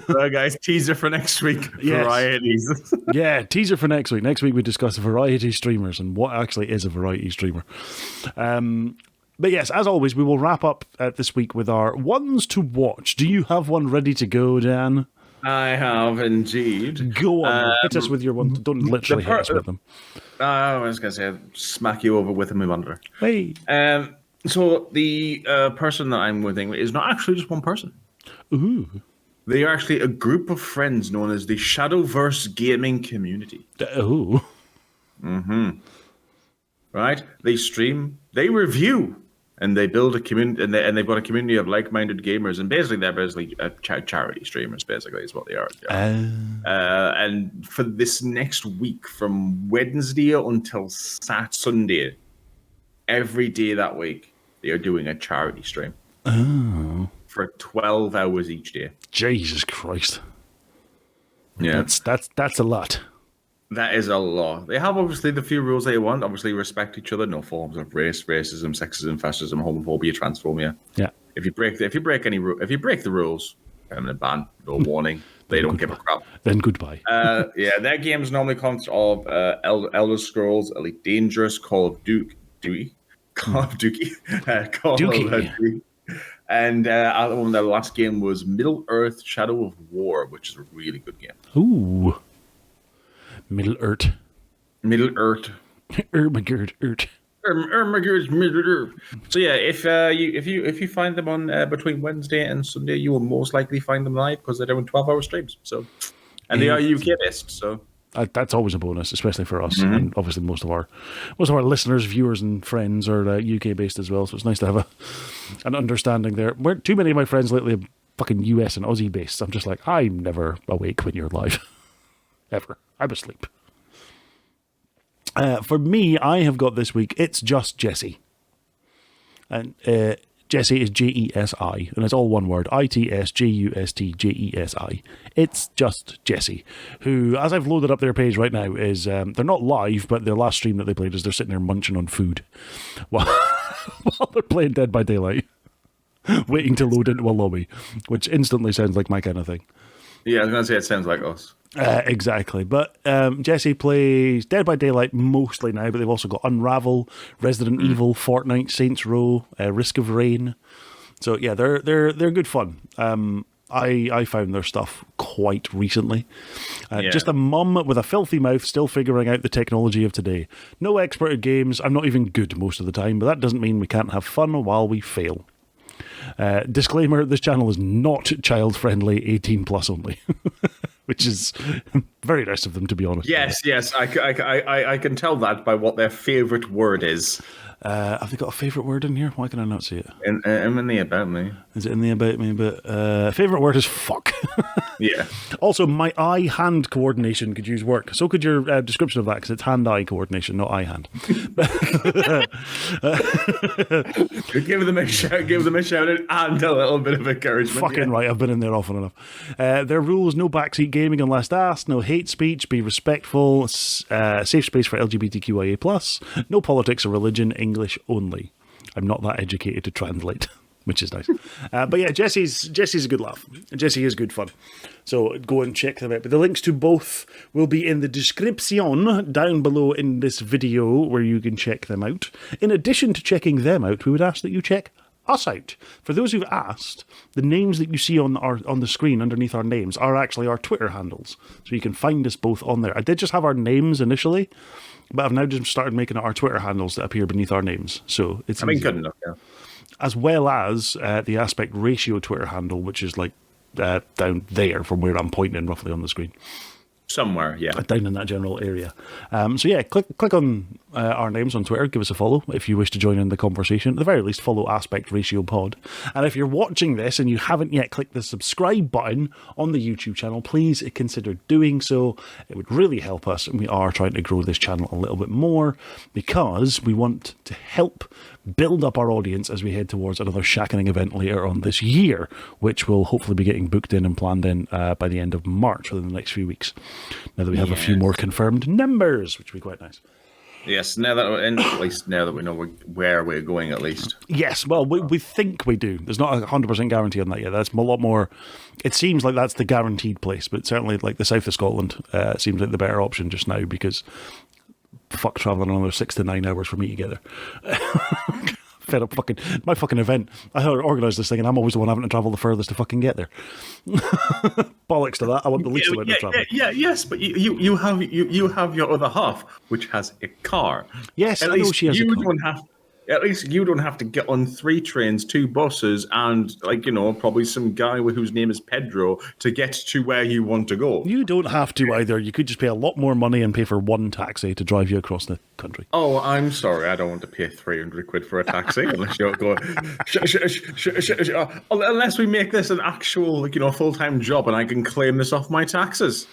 So guys, teaser for next week. Yes. Varieties. Yeah, teaser for next week. Next week we discuss variety streamers and what actually is a variety streamer. But yes, as always, we will wrap up this week with our ones to watch. Do you have one ready to go, Dan? I have indeed. Go on, hit us with your one. Don't literally hit us with them. I was going to say, smack you over with them in under. Hey. So the person that I'm with is not actually just one person. Ooh. They are actually a group of friends known as the Shadowverse Gaming Community. Ooh. Mm-hmm. Right? They stream, they review, and they build a community, and they've got a community of like-minded gamers, and basically they're charity streamers, basically, is what they are. And for this next week, from Wednesday until Sunday, every day that week, they are doing a charity stream. Oh. For 12 hours each day. Jesus Christ. Yeah. That's a lot. That is a lot. They have obviously the few rules they want. Obviously, respect each other. No forms of race, racism, sexism, fascism, homophobia, transphobia. Yeah. If you break the rules, permanent ban, no warning. They don't give a crap. Then goodbye. Yeah, their games normally consist of Elder Scrolls, Elite Dangerous, Call of Duty, and the last game was Middle Earth: Shadow of War, which is a really good game. Ooh. Middle Earth. Ermagerd Earth. So yeah, if you find them on between Wednesday and Sunday, you will most likely find them live because they're doing 12-hour streams. So, and they are UK based. So that's always a bonus, especially for us, and obviously most of our listeners, viewers, and friends are UK based as well. So it's nice to have an understanding there. Too many of my friends lately are fucking US and Aussie based. I'm just like, I'm never awake when you're live, ever. I'm asleep. For me, I have got this week, it's just Jesse. And Jesse is Jesi, and it's all one word, ITSJUSTJESI. It's just Jesse, who, as I've loaded up their page right now, is they're not live, but their last stream that they played is they're sitting there munching on food while they're playing Dead by Daylight, waiting to load into a lobby, which instantly sounds like my kind of thing. Yeah, I was going to say it sounds like us. Exactly. But Jesse plays Dead by Daylight mostly now, but they've also got Unravel, Resident Evil, Fortnite, Saints Row, Risk of Rain. So yeah, they're good fun. I found their stuff quite recently. Just a mum with a filthy mouth still figuring out the technology of today. No expert at games. I'm not even good most of the time, but that doesn't mean we can't have fun while we fail. Disclaimer, this channel is not child-friendly, 18 plus only. which is very nice of them, to be honest. Yes. I can tell that by what their favourite word is. Have they got a favourite word in here? Why can I not see it? In the about me. Is it in the about me? But favourite word is fuck. Yeah. Also, my eye-hand coordination could use work. So could your description of that, because it's hand-eye coordination, not eye-hand. Give them a shout and a little bit of encouragement. Fucking right, I've been in there often enough. Their rules: no backseat gaming unless asked, no hate speech, be respectful, safe space for LGBTQIA+, no politics or religion, English only. I'm not that educated to translate, which is nice. But yeah, Jesse's a good laugh. Jesse is good fun. So go and check them out. But the links to both will be in the description down below in this video where you can check them out. In addition to checking them out, we would ask that you check us out. For those who've asked, the names that you see on the screen underneath our names are actually our Twitter handles. So you can find us both on there. I did just have our names initially, but I've now just started making it our Twitter handles that appear beneath our names. So it's good enough, yeah. As well as the aspect ratio Twitter handle, which is like down there from where I'm pointing roughly on the screen. Somewhere, yeah. Down in that general area. So yeah, click on our names on Twitter. Give us a follow if you wish to join in the conversation. At the very least, follow Aspect Ratio Pod. And if you're watching this and you haven't yet clicked the subscribe button on the YouTube channel, please consider doing so. It would really help us. And we are trying to grow this channel a little bit more because we want to help build up our audience as we head towards another Shackening event later on this year, which will hopefully be getting booked in and planned in by the end of March, within the next few weeks. Now that we have a few more confirmed numbers, which would be quite nice. Yes, now that we know where we're going, at least. Yes, well, we think we do. There's not a 100% guarantee on that yet. That's a lot more. It seems like that's the guaranteed place, but certainly like the south of Scotland seems like the better option just now because fuck travelling another 6 to 9 hours for me to get there. Fed up my fucking event. I organised this thing and I'm always the one having to travel the furthest to fucking get there. Bollocks to that. I want the least amount of travel. Yes, but you have your other half, which has a car. Yes, I know she has a car. At least you don't have to get on 3 trains, 2 buses, and probably some guy whose name is Pedro to get to where you want to go. You don't have to either. You could just pay a lot more money and pay for one taxi to drive you across the country. Oh, I'm sorry. I don't want to pay 300 quid for a taxi unless you're going. Unless we make this an actual, full-time job and I can claim this off my taxes.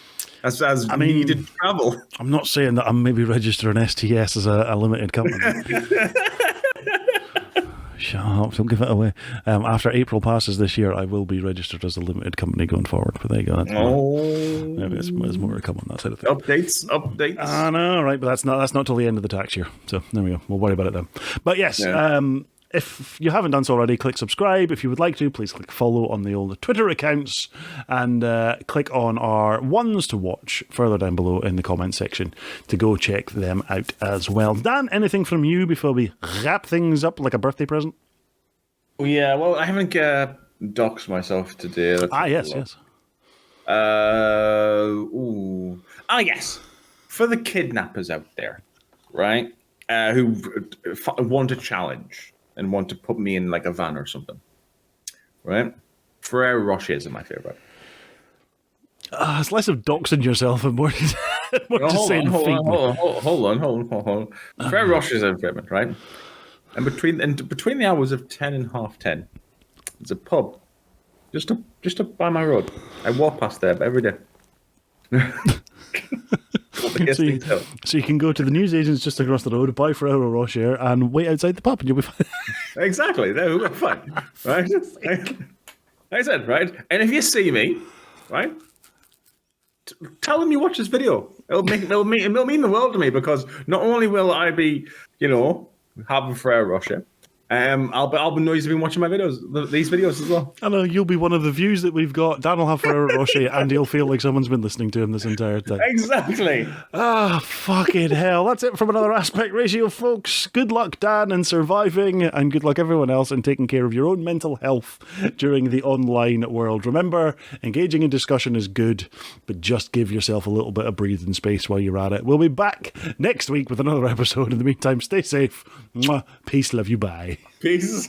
As needed travel. I'm not saying that I'm maybe registering STS as a limited company. Shut up, don't give it away. After April passes this year, I will be registered as a limited company going forward. But there you go. Maybe there's more to come on that side of things. Updates. I know, right? But that's not till the end of the tax year. So there we go. We'll worry about it then. But yes, if you haven't done so already, click subscribe. If you would like to, please click follow on the old Twitter accounts and click on our ones to watch further down below in the comment section to go check them out as well. Dan, anything from you before we wrap things up like a birthday present? Yeah, well, I haven't doxed myself today. Yes. Yes. For the kidnappers out there, right, who want a challenge and want to put me in like a van or something, right? Ferrero Rochers are my favourite. It's less of doxing yourself and more just saying hold on. Ferrero Rochers are my favourite, right? And between the hours of 10 and 10:30, there's a pub just up by my road. I walk past there every day. So you can go to the newsagents just across the road, buy Ferrero Rocher, and wait outside the pub, and you'll be fine. Exactly. There we go. Fine. Right. I said, right. And if you see me, right, tell them you watch this video. It'll mean the world to me because not only will I be, having Ferrero Rocher, I'll be noisy been watching my videos, these videos as well. I know you'll be one of the views that we've got. Dan will have Ferrero Rocher, and he'll feel like someone's been listening to him this entire time. Exactly. Fucking hell! That's it from another Aspect Ratio, folks. Good luck, Dan, in surviving, and good luck everyone else in taking care of your own mental health during the online world. Remember, engaging in discussion is good, but just give yourself a little bit of breathing space while you're at it. We'll be back next week with another episode. In the meantime, stay safe. Mwah. Peace, love you, bye. Peace.